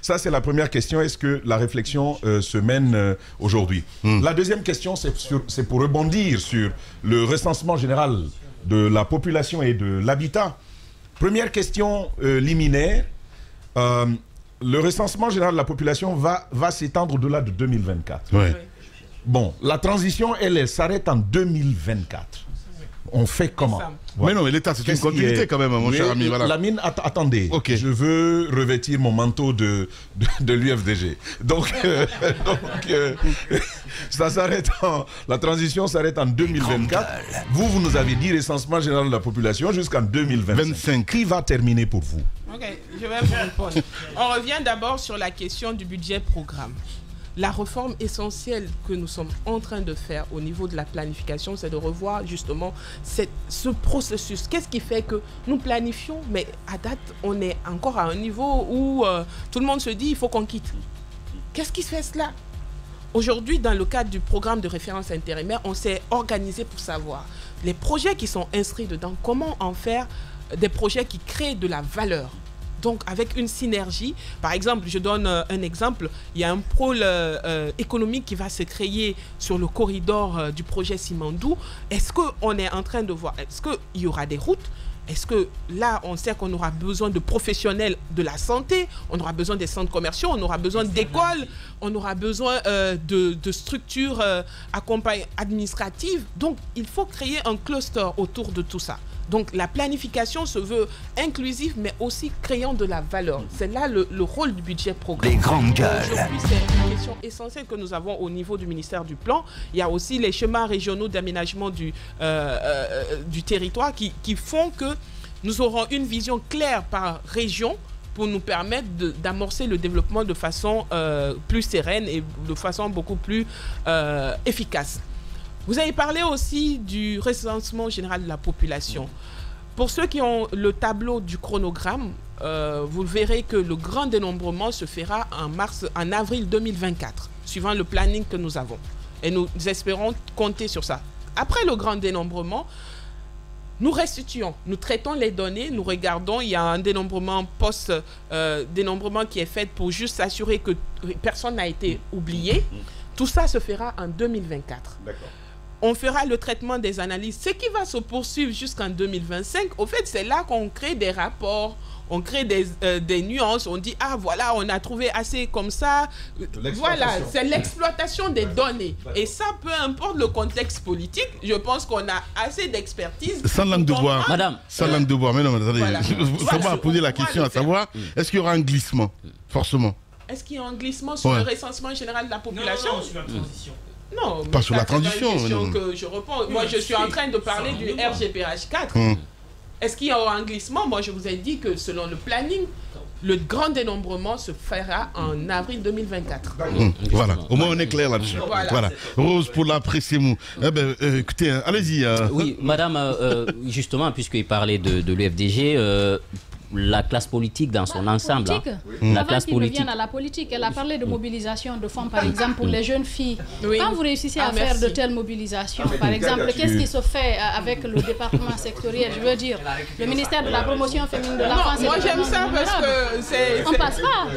ça, c'est la première question. Est-ce que la réflexion se mène aujourd'hui? La deuxième question, c'est pour rebondir sur le recensement général de la population et de l'habitat. Première question liminaire. Le recensement général de la population va s'étendre au-delà de 2024. Ouais. Bon, la transition, elle s'arrête en 2024. On fait comment? Mais non, mais l'État, c'est une continuité quand même, mon cher ami. Voilà. Lamine, attendez. Okay. Je veux revêtir mon manteau de l'UFDG. Donc, ça s'arrête la transition s'arrête en 2024. Vous nous avez dit recensement général de la population jusqu'en 2025. Qui va terminer pour vous? Ok, je vais vous répondre. On revient d'abord sur la question du budget programme. La réforme essentielle que nous sommes en train de faire au niveau de la planification, c'est de revoir justement ce processus. Qu'est-ce qui fait que nous planifions, mais à date, on est encore à un niveau où tout le monde se dit il faut qu'on quitte. Qu'est-ce qui fait cela? Aujourd'hui, dans le cadre du programme de référence intérimaire, on s'est organisé pour savoir les projets qui sont inscrits dedans, comment en faire des projets qui créent de la valeur. Donc, avec une synergie, par exemple, je donne un exemple, il y a un pôle économique qui va se créer sur le corridor du projet Simandou. Est-ce qu'on est en train de voir, est-ce qu'il y aura des routes? Est-ce que là, on sait qu'on aura besoin de professionnels de la santé, on aura besoin des centres commerciaux, on aura besoin d'écoles, on aura besoin de structures administratives. Donc, il faut créer un cluster autour de tout ça. Donc, la planification se veut inclusive, mais aussi créant de la valeur. C'est là le rôle du budget programme. Les grandes gueules. Aujourd'hui, c'est une question essentielle que nous avons au niveau du ministère du Plan. Il y a aussi les schémas régionaux d'aménagement du territoire qui font que nous aurons une vision claire par région pour nous permettre d'amorcer le développement de façon plus sereine et de façon beaucoup plus efficace. Vous avez parlé aussi du recensement général de la population. Pour ceux qui ont le tableau du chronogramme, vous verrez que le grand dénombrement se fera en avril 2024, suivant le planning que nous avons. Et nous espérons compter sur ça. Après le grand dénombrement, nous restituons, nous traitons les données, nous regardons, il y a un dénombrement post-dénombrement qui est fait pour juste s'assurer que personne n'a été oublié. Tout ça se fera en 2024. D'accord. On fera le traitement des analyses, ce qui va se poursuivre jusqu'en 2025. Au fait, c'est là qu'on crée des rapports, on crée des nuances, on dit, ah voilà, on a trouvé assez comme ça. Voilà, c'est l'exploitation des données. Et ça, peu importe le contexte politique, je pense qu'on a assez d'expertise. Sans langue de bois, madame. Sans langue de bois, mais non, attendez, il faut pas poser la question à savoir, est-ce qu'il y aura un glissement, forcément? Est-ce qu'il y a un glissement sur le recensement général de la population? Non, sur la transition. Non, pas sur la transition. C'est une question que je réponds. Moi, je suis en train de parler du RGPH 4. Est-ce qu'il y aura un glissement? Moi, je vous ai dit que selon le planning, le grand dénombrement se fera en avril 2024. Voilà, au moins on est clair là-dessus. Voilà. Rose pour l'apprécier-mou. Écoutez, allez-y. Oui, madame, justement, puisqu'il parlait de l'UFDG, la classe politique dans son ensemble. La classe politique. Avant qu'il ne vienne à la politique, elle a parlé de mobilisation de fonds, par exemple, pour les jeunes filles. Oui. Quand vous réussissez à faire de telles mobilisations, par exemple, qu'est-ce qui se fait avec le département sectoriel? Je veux dire, le ministère de la promotion féminine de l'enfance. Moi, j'aime ça parce que c'est... On passe pas.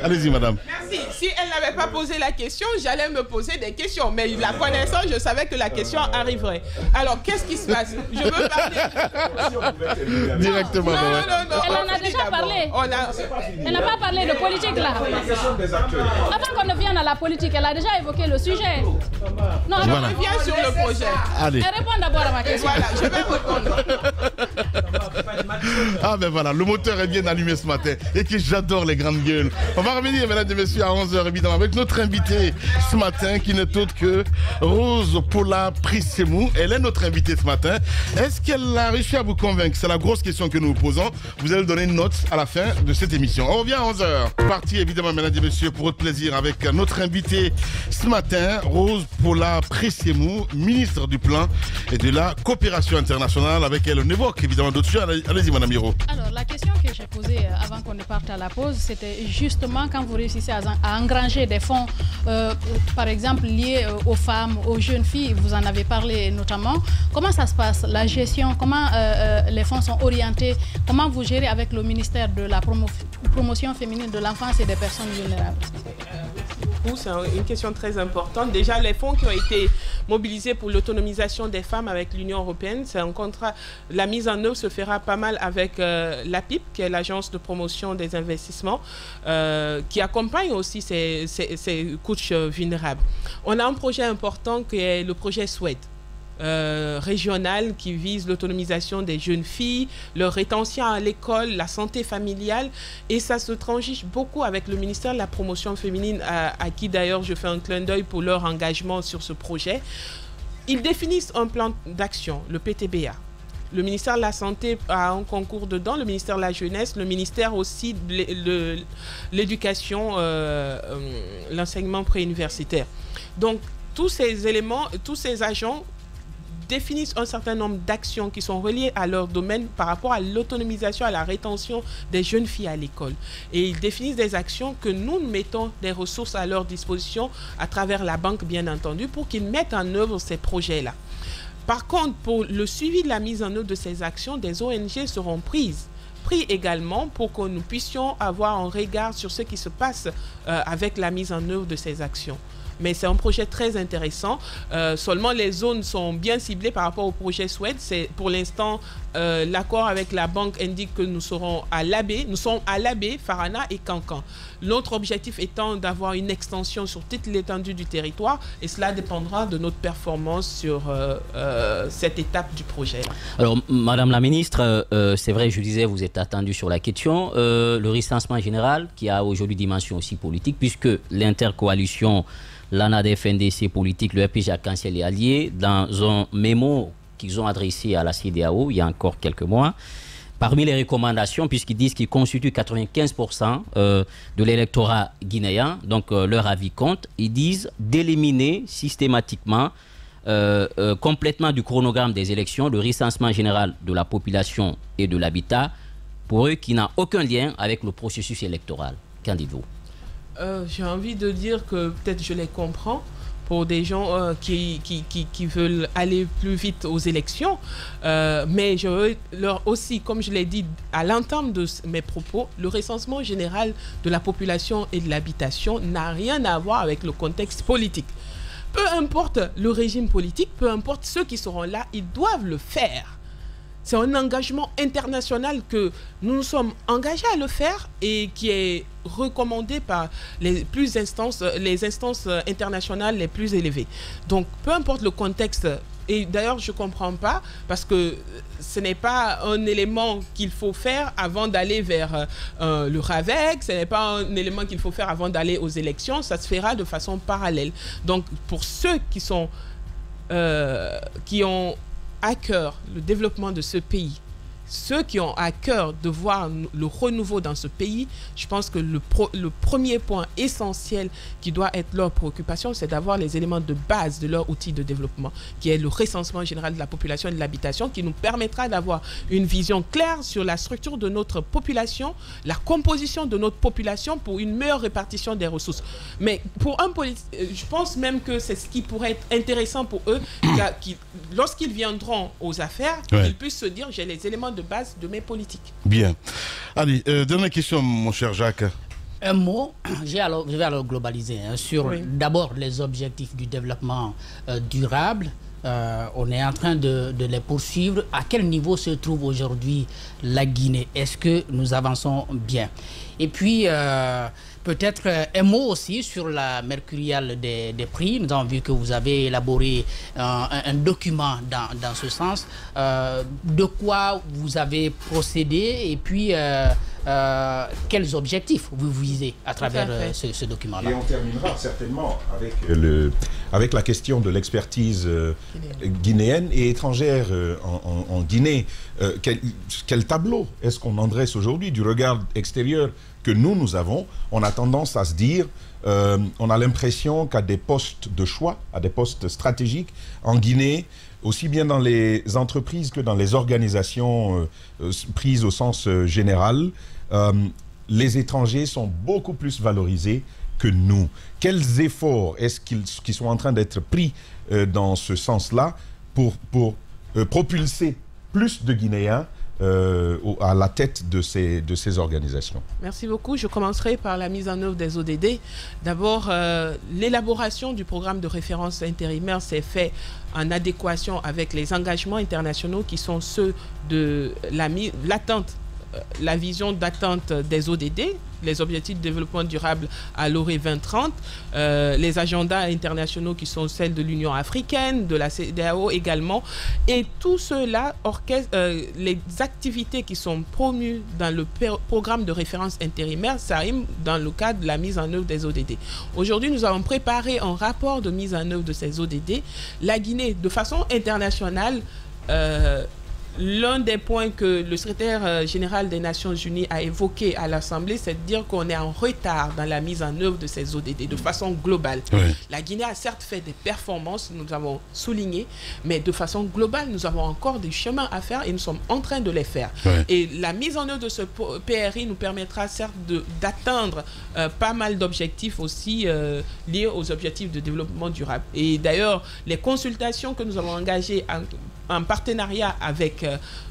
Allez-y, madame. Merci. Si elle n'avait pas posé la question, j'allais me poser des questions. Mais la connaissance, je savais que la question arriverait. Alors, qu'est-ce qui se passe? Je veux parler... Directement. Non. Elle en a déjà parlé. Elle n'a pas parlé de politique là. Avant qu'on ne vienne à la politique, elle a déjà évoqué le sujet. Non, je reviens sur le projet. Allez. Elle répond d'abord à ma question. Voilà, je vais répondre. Ah ben voilà, le moteur est bien allumé ce matin et que j'adore les grandes gueules. On va revenir, mesdames et messieurs, à 11h évidemment avec notre invitée ce matin qui n'est autre que Rose Paula Prissemou. Elle est notre invitée ce matin. Est-ce qu'elle a réussi à vous convaincre? C'est la grosse question que nous vous posons. Vous allez donner une note à la fin de cette émission. On revient à 11h. Parti évidemment, mesdames et messieurs, pour votre plaisir avec notre invitée ce matin, Rose Paula Prissemou, ministre du Plan et de la Coopération internationale. Avec elle, on évoque évidemment d'autres sujets. Allez-y, madame Miro. Alors, la question que j'ai posée avant qu'on ne parte à la pause, c'était justement quand vous réussissez à engranger des fonds, par exemple, liés aux femmes, aux jeunes filles, vous en avez parlé notamment. Comment ça se passe, la gestion, comment les fonds sont orientés, comment vous gérez avec le ministère de la promotion féminine de l'enfance et des personnes vulnérables? C'est une question très importante. Déjà, les fonds qui ont été mobilisés pour l'autonomisation des femmes avec l'Union européenne, c'est un contrat. La mise en œuvre se fera pas mal avec l'APIP, qui est l'agence de promotion des investissements, qui accompagne aussi ces couches vulnérables. On a un projet important qui est le projet SWED. Régional qui vise l'autonomisation des jeunes filles, leur rétention à l'école, la santé familiale, et ça se transige beaucoup avec le ministère de la promotion féminine à qui d'ailleurs je fais un clin d'œil pour leur engagement sur ce projet. Ils définissent un plan d'action, le PTBA. Le ministère de la Santé a un concours dedans, le ministère de la Jeunesse, le ministère aussi de l'éducation, l'enseignement préuniversitaire. Donc tous ces éléments, tous ces agents définissent un certain nombre d'actions qui sont reliées à leur domaine par rapport à l'autonomisation, à la rétention des jeunes filles à l'école. Et ils définissent des actions que nous mettons des ressources à leur disposition à travers la banque, bien entendu, pour qu'ils mettent en œuvre ces projets-là. Par contre, pour le suivi de la mise en œuvre de ces actions, des ONG seront pris également pour que nous puissions avoir un regard sur ce qui se passe avec la mise en œuvre de ces actions. Mais c'est un projet très intéressant. Seulement, les zones sont bien ciblées par rapport au projet SWED. C'est pour l'instant, l'accord avec la banque indique que nous serons à l'Abbé. Nous sommes à l'Abbé, Farana et Cancan. L'autre objectif étant d'avoir une extension sur toute l'étendue du territoire. Et cela dépendra de notre performance sur cette étape du projet. Alors, Madame la Ministre, c'est vrai, je disais, vous êtes attendue sur la question. Le recensement général, qui a aujourd'hui dimension aussi politique, puisque l'intercoalition l'ANADEF, NDC politique, le RPG Arc-en-Ciel et Alliés, dans un mémo qu'ils ont adressé à la CEDEAO il y a encore quelques mois, parmi les recommandations, puisqu'ils disent qu'ils constituent 95% de l'électorat guinéen, donc leur avis compte, ils disent d'éliminer systématiquement, complètement du chronogramme des élections, le recensement général de la population et de l'habitat, pour eux qui n'a aucun lien avec le processus électoral. Qu'en dites-vous? J'ai envie de dire que peut-être je les comprends pour des gens qui veulent aller plus vite aux élections. Mais je veux leur aussi, comme je l'ai dit à l'entame de mes propos, le recensement général de la population et de l'habitation n'a rien à voir avec le contexte politique. Peu importe le régime politique, peu importe ceux qui seront là, ils doivent le faire. C'est un engagement international que nous nous sommes engagés à le faire et qui est recommandé par les instances internationales les plus élevées. Donc, peu importe le contexte, et d'ailleurs, je ne comprends pas, parce que ce n'est pas un élément qu'il faut faire avant d'aller vers le RAVEC, ce n'est pas un élément qu'il faut faire avant d'aller aux élections, ça se fera de façon parallèle. Donc, pour ceux qui ont à cœur le développement de ce pays, ceux qui ont à cœur de voir le renouveau dans ce pays, je pense que le premier point essentiel qui doit être leur préoccupation, c'est d'avoir les éléments de base de leur outil de développement, qui est le recensement général de la population et de l'habitation, qui nous permettra d'avoir une vision claire sur la structure de notre population, la composition de notre population pour une meilleure répartition des ressources. Mais pour un politique, je pense même que c'est ce qui pourrait être intéressant pour eux, lorsqu'ils viendront aux affaires, qu'ils puissent se dire, j'ai les éléments de base de mes politiques. Bien. Allez, dernière question, mon cher Jacques. Un mot, je vais alors globaliser sur d'abord les objectifs du développement durable. On est en train de les poursuivre. À quel niveau se trouve aujourd'hui la Guinée? Est-ce que nous avançons bien? Et puis, Peut-être un mot aussi sur la mercuriale des prix. Nous avons vu que vous avez élaboré un document dans ce sens. De quoi vous avez procédé et puis quels objectifs vous visez à travers ce document-là. Et on terminera certainement avec la question de l'expertise guinéenne et étrangère en Guinée. Quel tableau est-ce qu'on en dresse aujourd'hui du regard extérieur que nous avons? On a tendance à se dire, on a l'impression qu'à des postes de choix, à des postes stratégiques en Guinée, aussi bien dans les entreprises que dans les organisations prises au sens général, les étrangers sont beaucoup plus valorisés que nous. Quels efforts est-ce qu'ils sont en train d'être pris dans ce sens-là pour propulser plus de Guinéens à la tête de ces organisations? Merci beaucoup. Je commencerai par la mise en œuvre des ODD. D'abord, l'élaboration du programme de référence intérimaire s'est fait en adéquation avec les engagements internationaux qui sont ceux de la vision d'attente des ODD, les objectifs de développement durable à l'horizon 2030, les agendas internationaux qui sont celles de l'Union africaine, de la CEDEAO également, et tout cela orchestre les activités qui sont promues dans le programme de référence intérimaire, ça rime dans le cadre de la mise en œuvre des ODD. Aujourd'hui, nous avons préparé un rapport de mise en œuvre de ces ODD. La Guinée, de façon internationale, l'un des points que le secrétaire général des Nations Unies a évoqué à l'Assemblée, c'est de dire qu'on est en retard dans la mise en œuvre de ces ODD de façon globale. Oui. La Guinée a certes fait des performances, nous avons souligné, mais de façon globale, nous avons encore des chemins à faire et nous sommes en train de les faire. Oui. Et la mise en œuvre de ce PRI nous permettra certes d'atteindre pas mal d'objectifs aussi liés aux objectifs de développement durable. Et d'ailleurs, les consultations que nous avons engagées en partenariat avec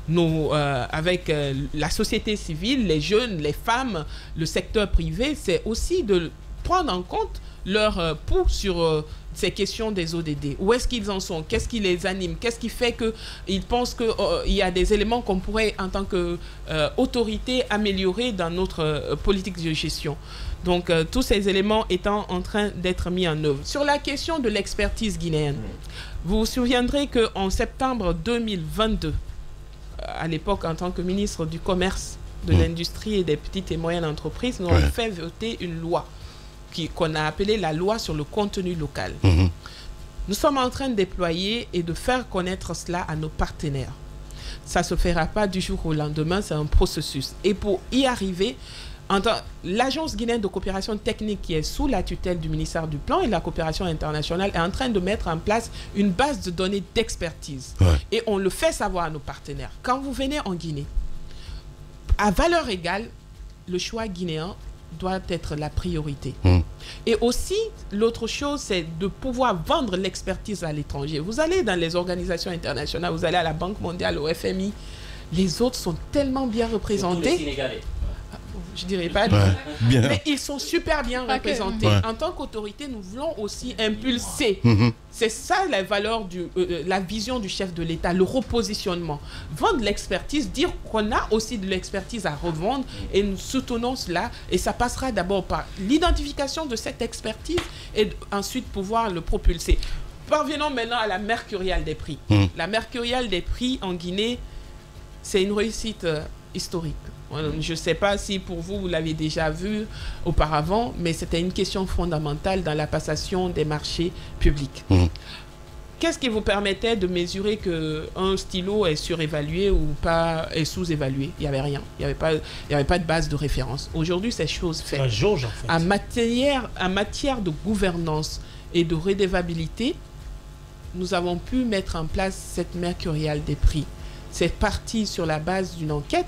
la société civile, les jeunes, les femmes, le secteur privé, c'est aussi de prendre en compte leur pouls sur ces questions des ODD. Où est-ce qu'ils en sont? Qu'est-ce qui les anime? Qu'est-ce qui fait qu'ils pensent qu'il y a des éléments qu'on pourrait, en tant qu'autorité, améliorer dans notre politique de gestion? Donc, tous ces éléments étant en train d'être mis en œuvre. Sur la question de l'expertise guinéenne, vous vous souviendrez qu'en septembre 2022, à l'époque, en tant que ministre du Commerce, de l'Industrie et des petites et moyennes entreprises, nous avons fait voter une loi qu'on a appelée la loi sur le contenu local. Nous sommes en train de déployer et de faire connaître cela à nos partenaires. Ça ne se fera pas du jour au lendemain, c'est un processus. Et pour y arriver, l'Agence guinéenne de coopération technique, qui est sous la tutelle du ministère du Plan et de la coopération internationale, est en train de mettre en place une base de données d'expertise. Et on le fait savoir à nos partenaires. Quand vous venez en Guinée, à valeur égale, le choix guinéen doit être la priorité. Et aussi, l'autre chose, c'est de pouvoir vendre l'expertise à l'étranger. Vous allez dans les organisations internationales, vous allez à la Banque mondiale, au FMI, les autres sont tellement bien représentés. Les Sénégalais. Je dirais pas, mais ils sont super bien représentés. En tant qu'autorité, nous voulons aussi impulser. C'est ça la valeur, la vision du chef de l'État, le repositionnement. Vendre l'expertise, dire qu'on a aussi de l'expertise à revendre et nous soutenons cela. Et ça passera d'abord par l'identification de cette expertise et ensuite pouvoir le propulser. Parvenons maintenant à la mercuriale des prix. La mercuriale des prix en Guinée, c'est une réussite historique. Je ne sais pas si pour vous, vous l'avez déjà vu auparavant, mais c'était une question fondamentale dans la passation des marchés publics. Qu'est-ce qui vous permettait de mesurer qu'un stylo est surévalué ou pas est sous-évalué? Il n'y avait rien. Il n'y avait pas de base de référence. Aujourd'hui, c'est chose faite. Jauge, en fait. En matière de gouvernance et de redevabilité, nous avons pu mettre en place cette mercuriale des prix. C'est parti sur la base d'une enquête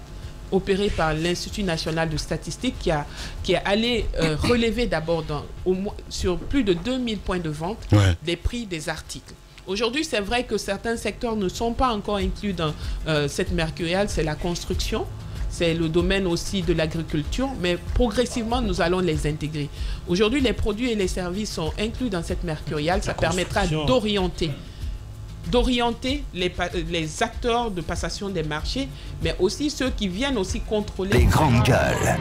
opérée par l'Institut national de statistique qui est allé relever d'abord sur plus de 2000 points de vente des prix des articles. Aujourd'hui, c'est vrai que certains secteurs ne sont pas encore inclus dans cette mercuriale, c'est la construction, c'est le domaine aussi de l'agriculture, mais progressivement, nous allons les intégrer. Aujourd'hui, les produits et les services sont inclus dans cette mercuriale, ça permettra d'orienter les acteurs de passation des marchés, mais aussi ceux qui viennent aussi contrôler les grandes gueules.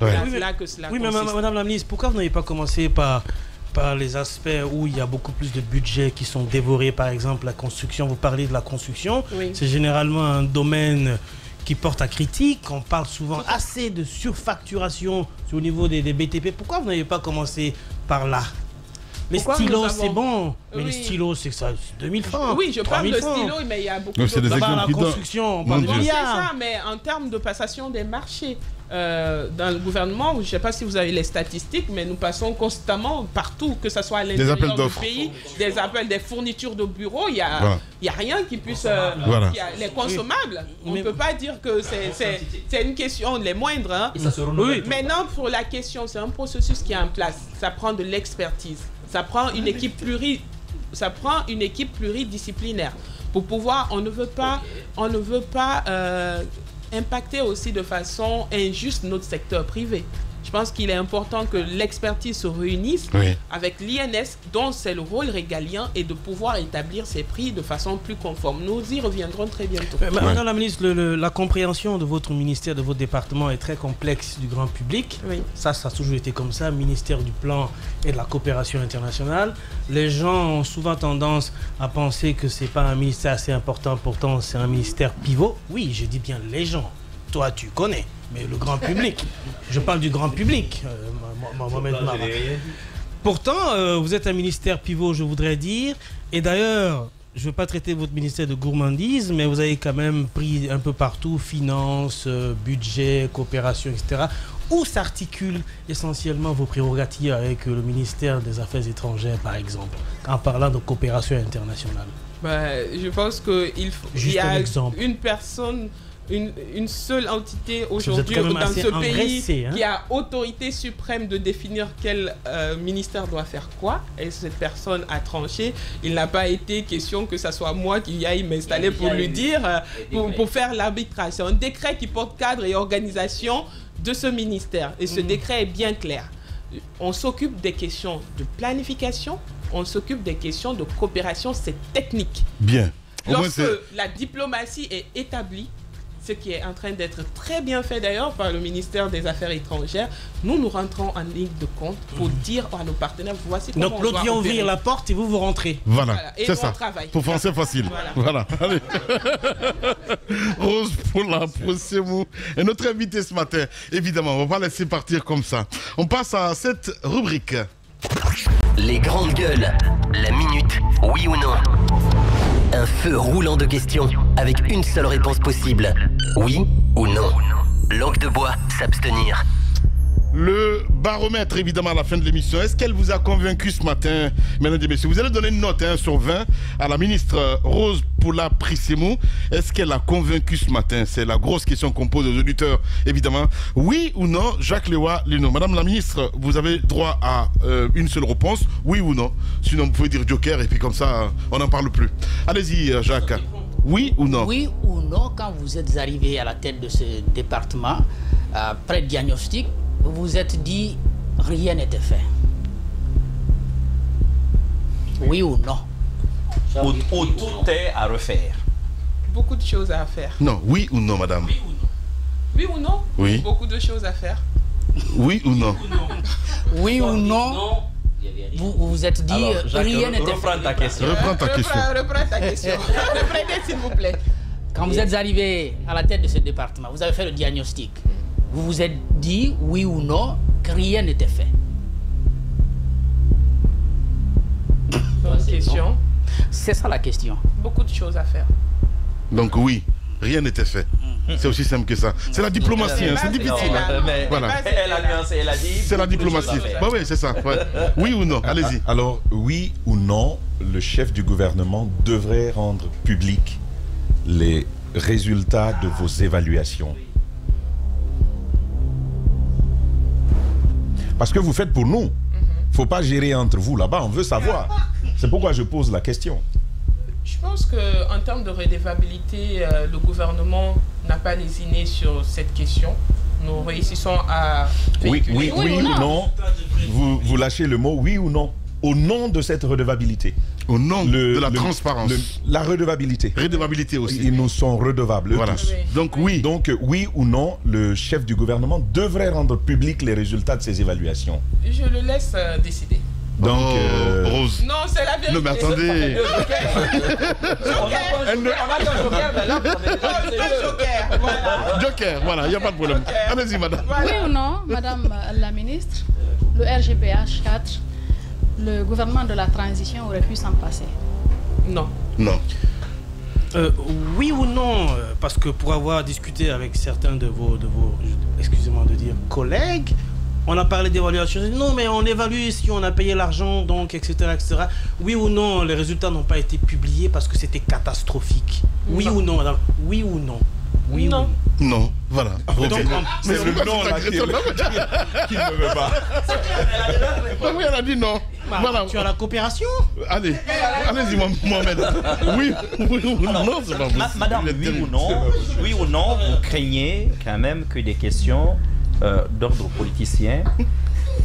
là que cela consiste. Mais Madame la ministre, pourquoi vous n'avez pas commencé par les aspects où il y a beaucoup plus de budgets qui sont dévorés, par exemple la construction, vous parlez de la construction, c'est généralement un domaine qui porte à critique, on parle souvent assez de surfacturation au niveau des BTP. Pourquoi vous n'avez pas commencé par là? Les stylos, c'est bon, mais les stylos, c'est ça, 2000 francs. Oui, je parle de stylos, mais il y a beaucoup d'autres. La construction, on parle de milliards. C'est ça, mais en termes de passation des marchés, dans le gouvernement, je ne sais pas si vous avez les statistiques, mais nous passons constamment partout, que ce soit à l'intérieur du pays, des appels, des fournitures de bureaux, il n'y a rien qui puisse... les consommables, on ne peut pas dire que c'est une question les moindres. Hein. Maintenant, pour la question, c'est un processus qui est en place. Ça prend de l'expertise. Ça prend une équipe pluridisciplinaire. Pour pouvoir, on ne veut pas impacter aussi de façon injuste notre secteur privé. Je pense qu'il est important que l'expertise se réunisse avec l'INS, dont c'est le rôle régalien, et de pouvoir établir ces prix de façon plus conforme. Nous y reviendrons très bientôt. Madame la ministre, la compréhension de votre ministère, de votre département est très complexe du grand public. Ça a toujours été comme ça, ministère du Plan et de la Coopération internationale. Les gens ont souvent tendance à penser que ce n'est pas un ministère assez important, pourtant c'est un ministère pivot. Oui, je dis bien les gens. Toi, tu connais. Mais le grand public, je parle du grand public, Mohamed Mara. Pourtant, vous êtes un ministère pivot, je voudrais dire. Et d'ailleurs, je ne veux pas traiter votre ministère de gourmandise, mais vous avez quand même pris un peu partout, finances, budget, coopération, etc. Où s'articulent essentiellement vos prérogatives avec le ministère des Affaires étrangères, par exemple, en parlant de coopération internationale? Je pense qu'il y a une personne... Une seule entité aujourd'hui dans ce pays qui a autorité suprême de définir quel ministère doit faire quoi, et cette personne a tranché. Il n'a pas été question que ce soit moi qui aille m'installer pour lui dire, pour faire l'arbitrage. C'est un décret qui porte cadre et organisation de ce ministère, et ce décret est bien clair. On s'occupe des questions de planification, on s'occupe des questions de coopération, c'est technique. Bien. Lorsque la diplomatie est établie, ce qui est en train d'être très bien fait d'ailleurs par le ministère des Affaires étrangères, nous rentrons en ligne de compte pour dire à nos partenaires, voici comment on doit opérer. Donc l'autre vient ouvrir la porte et vous rentrez. Voilà, c'est ça. Pour français facile. Voilà. Allez. Rose pour la Pricemou est notre invité ce matin. Évidemment, on va pas laisser partir comme ça. On passe à cette rubrique. Les grandes gueules. La minute, oui ou non. Un feu roulant de questions, avec une seule réponse possible. Oui ou non. Langue de bois, s'abstenir. Le baromètre, évidemment, à la fin de l'émission. Est-ce qu'elle vous a convaincu ce matin, mesdames et messieurs? Vous allez donner une note sur 20 à la ministre Rose Poula Pricemou. Est-ce qu'elle a convaincu ce matin? C'est la grosse question qu'on pose aux auditeurs, évidemment. Oui ou non, Jacques Léwa Leno. Madame la ministre, vous avez droit à une seule réponse, oui ou non. Sinon, vous pouvez dire joker et puis comme ça, on n'en parle plus. Allez-y, Jacques. Oui ou non? Oui ou non, quand vous êtes arrivé à la tête de ce département, après le diagnostic, vous vous êtes dit, rien n'était fait. Oui ou non? Ou tout est à refaire. Beaucoup de choses à faire. Non, oui ou non, madame? Oui ou non? Oui. Beaucoup de choses à faire. Oui ou non? Oui ou non? Vous vous êtes dit, rien n'était fait. Reprends ta question. Reprends ta question. Reprends ta question. Reprenez, s'il vous plaît. Quand vous êtes arrivé à la tête de ce département, vous avez fait le diagnostic. Vous vous êtes dit, oui ou non, que rien n'était fait. Bonne question. C'est ça la question. Beaucoup de choses à faire. Donc oui, rien n'était fait. C'est aussi simple que ça. C'est la diplomatie, c'est difficile. Voilà. Elle a nuancé, elle a dit. C'est la diplomatie. Oui, c'est ça. Ouais. Oui ou non? Allez-y. Alors, oui ou non, le chef du gouvernement devrait rendre public les résultats de vos évaluations. Parce que vous faites pour nous. Il ne faut pas gérer entre vous là-bas, on veut savoir. C'est pourquoi je pose la question. Je pense qu'en termes de redevabilité, le gouvernement n'a pas lésiné sur cette question. Nous réussissons à véhiculer. Oui ou non. Vous lâchez le mot oui ou non. Au nom de cette redevabilité. Au nom de la transparence. La redevabilité. Redevabilité aussi. Ils nous sont redevables, voilà. tous. Donc oui. Donc oui ou non, le chef du gouvernement devrait rendre public les résultats de ses évaluations. Je le laisse décider. Donc, Rose. Non, c'est la vérité. Non, mais attendez. Joker, voilà, il n'y a pas de problème. Allez-y, madame. Oui ou non, madame la ministre, le RGPH 4, le gouvernement de la transition aurait pu s'en passer? Non. Non. Oui ou non, parce que pour avoir discuté avec certains de vos excusez-moi de dire, collègues, on a parlé d'évaluation. Non, mais on évalue si on a payé l'argent, donc, etc., etc. Oui ou non, les résultats n'ont pas été publiés parce que c'était catastrophique. Oui ou non, madame? Oui ou non? Oui non. Ou non? Non, voilà. Donc, c'est le non là qui ne veut pas. Oui, elle a dit non. Voilà. Tu as la coopération? Allez-y, Mohamed. Oui ou non, c'est pas possible. Madame, oui ou non, vous craignez quand même que des questions d'ordre politicien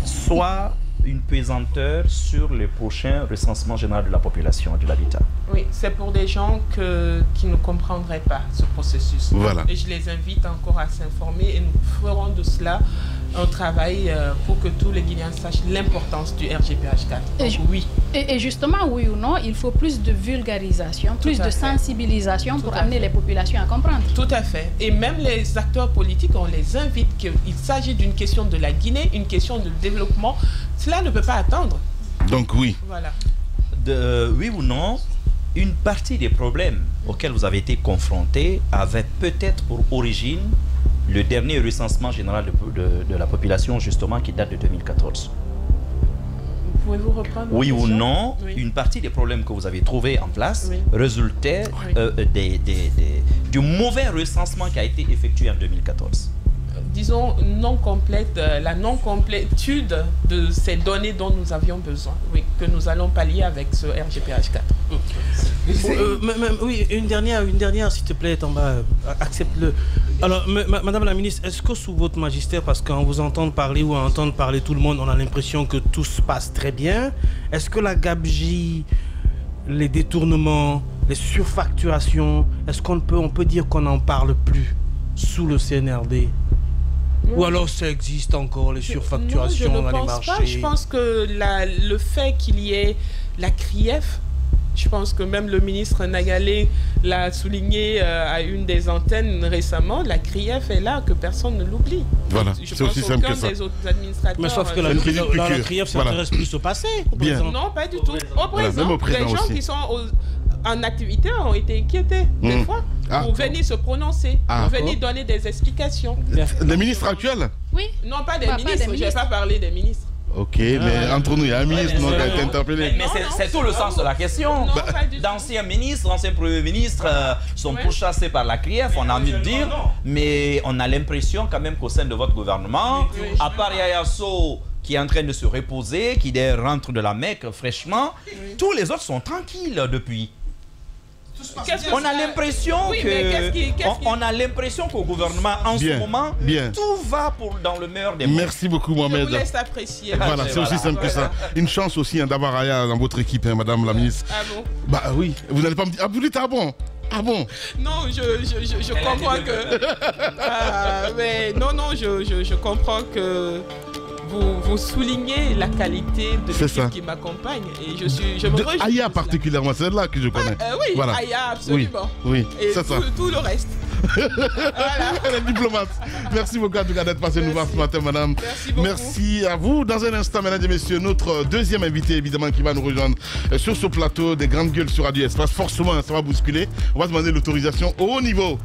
soient une pesanteur sur le prochain recensement général de la population et de l'habitat? Oui, c'est pour des gens qui ne comprendraient pas ce processus. Voilà. Et je les invite encore à s'informer et nous ferons de cela un travail pour que tous les Guinéens sachent l'importance du RGPH 4. Donc, oui. Et justement, oui ou non, il faut plus de vulgarisation, plus de sensibilisation pour amener les populations à comprendre. Tout à fait. Et même les acteurs politiques, on les invite qu'il s'agit d'une question de la Guinée, une question de développement. Cela ne peut pas attendre. Donc oui. Voilà. Oui ou non, une partie des problèmes auxquels vous avez été confrontés avait peut-être pour origine le dernier recensement général de la population, justement, qui date de 2014. Pouvez-vous reprendre? Oui ou non, une partie des problèmes que vous avez trouvés en place résultait du mauvais recensement qui a été effectué en 2014. Disons, la non-complétude de ces données dont nous avions besoin, que nous allons pallier avec ce RGPH 4. Oui, une dernière, s'il te plaît, Tamba, accepte-le. Alors, Madame la ministre, est-ce que sous votre magistère, parce qu'en vous entendre parler ou à entendre parler tout le monde, on a l'impression que tout se passe très bien, est-ce que la gabegie, les détournements, les surfacturations, est-ce qu'on peut dire qu'on n'en parle plus sous le CNRD? Ou alors ça existe encore, les surfacturations dans les marchés? Pas. Je pense que le fait qu'il y ait la CRIEF, je pense que même le ministre Nayalé l'a souligné à une des antennes récemment, la CRIEF est là, que personne ne l'oublie. Voilà, c'est aussi simple que ça. Des autres administrateurs, mais sauf que la CRIEF s'intéresse plus au passé. Bien. Non, pas du tout. Au présent, même au présent les gens aussi. qui sont en activité ont été inquiétés des fois pour venir se prononcer, pour venir donner des explications. Les ministres actuels? Oui. Non, pas des ministres, je n'ai pas parlé des ministres. Ok, mais entre nous, il y a un ministre qui a été interpellé. Mais c'est tout le sens de la question. D'anciens ministres, anciens premiers ministres sont pourchassés par la CRIEF, on a envie de dire, mais on a l'impression quand même qu'au sein de votre gouvernement, à part Yaya Sow qui est en train de se reposer, qui rentre de la Mecque fraîchement, tous les autres sont tranquilles depuis. On a l'impression on a l'impression qu'au gouvernement en ce moment tout va dans le meilleur des mondes. Merci beaucoup, Mohamed. Je vous laisse apprécier. Voilà, c'est aussi simple que ça. Une chance aussi d'avoir Aya dans votre équipe, madame la ministre. Ah bon? Bah oui, vous n'allez pas me dire. Ah, vous dites ah bon? Ah bon? Non, je comprends que. Mais non, je comprends que vous soulignez la qualité de l'équipe qui m'accompagne et je me réjouis. Aya particulièrement, c'est là que je connais. Oui, voilà. Aya absolument. Oui, et c'est ça. Tout le reste. Voilà. Elle est diplomate. Merci beaucoup en tout cas d'être passé nous voir ce matin, madame. Merci beaucoup. Merci à vous. Dans un instant, mesdames et messieurs, notre deuxième invité, évidemment, qui va nous rejoindre sur ce plateau des Grandes Gueules sur Radio Espace. Forcément, ça va bousculer. On va demander l'autorisation au haut niveau.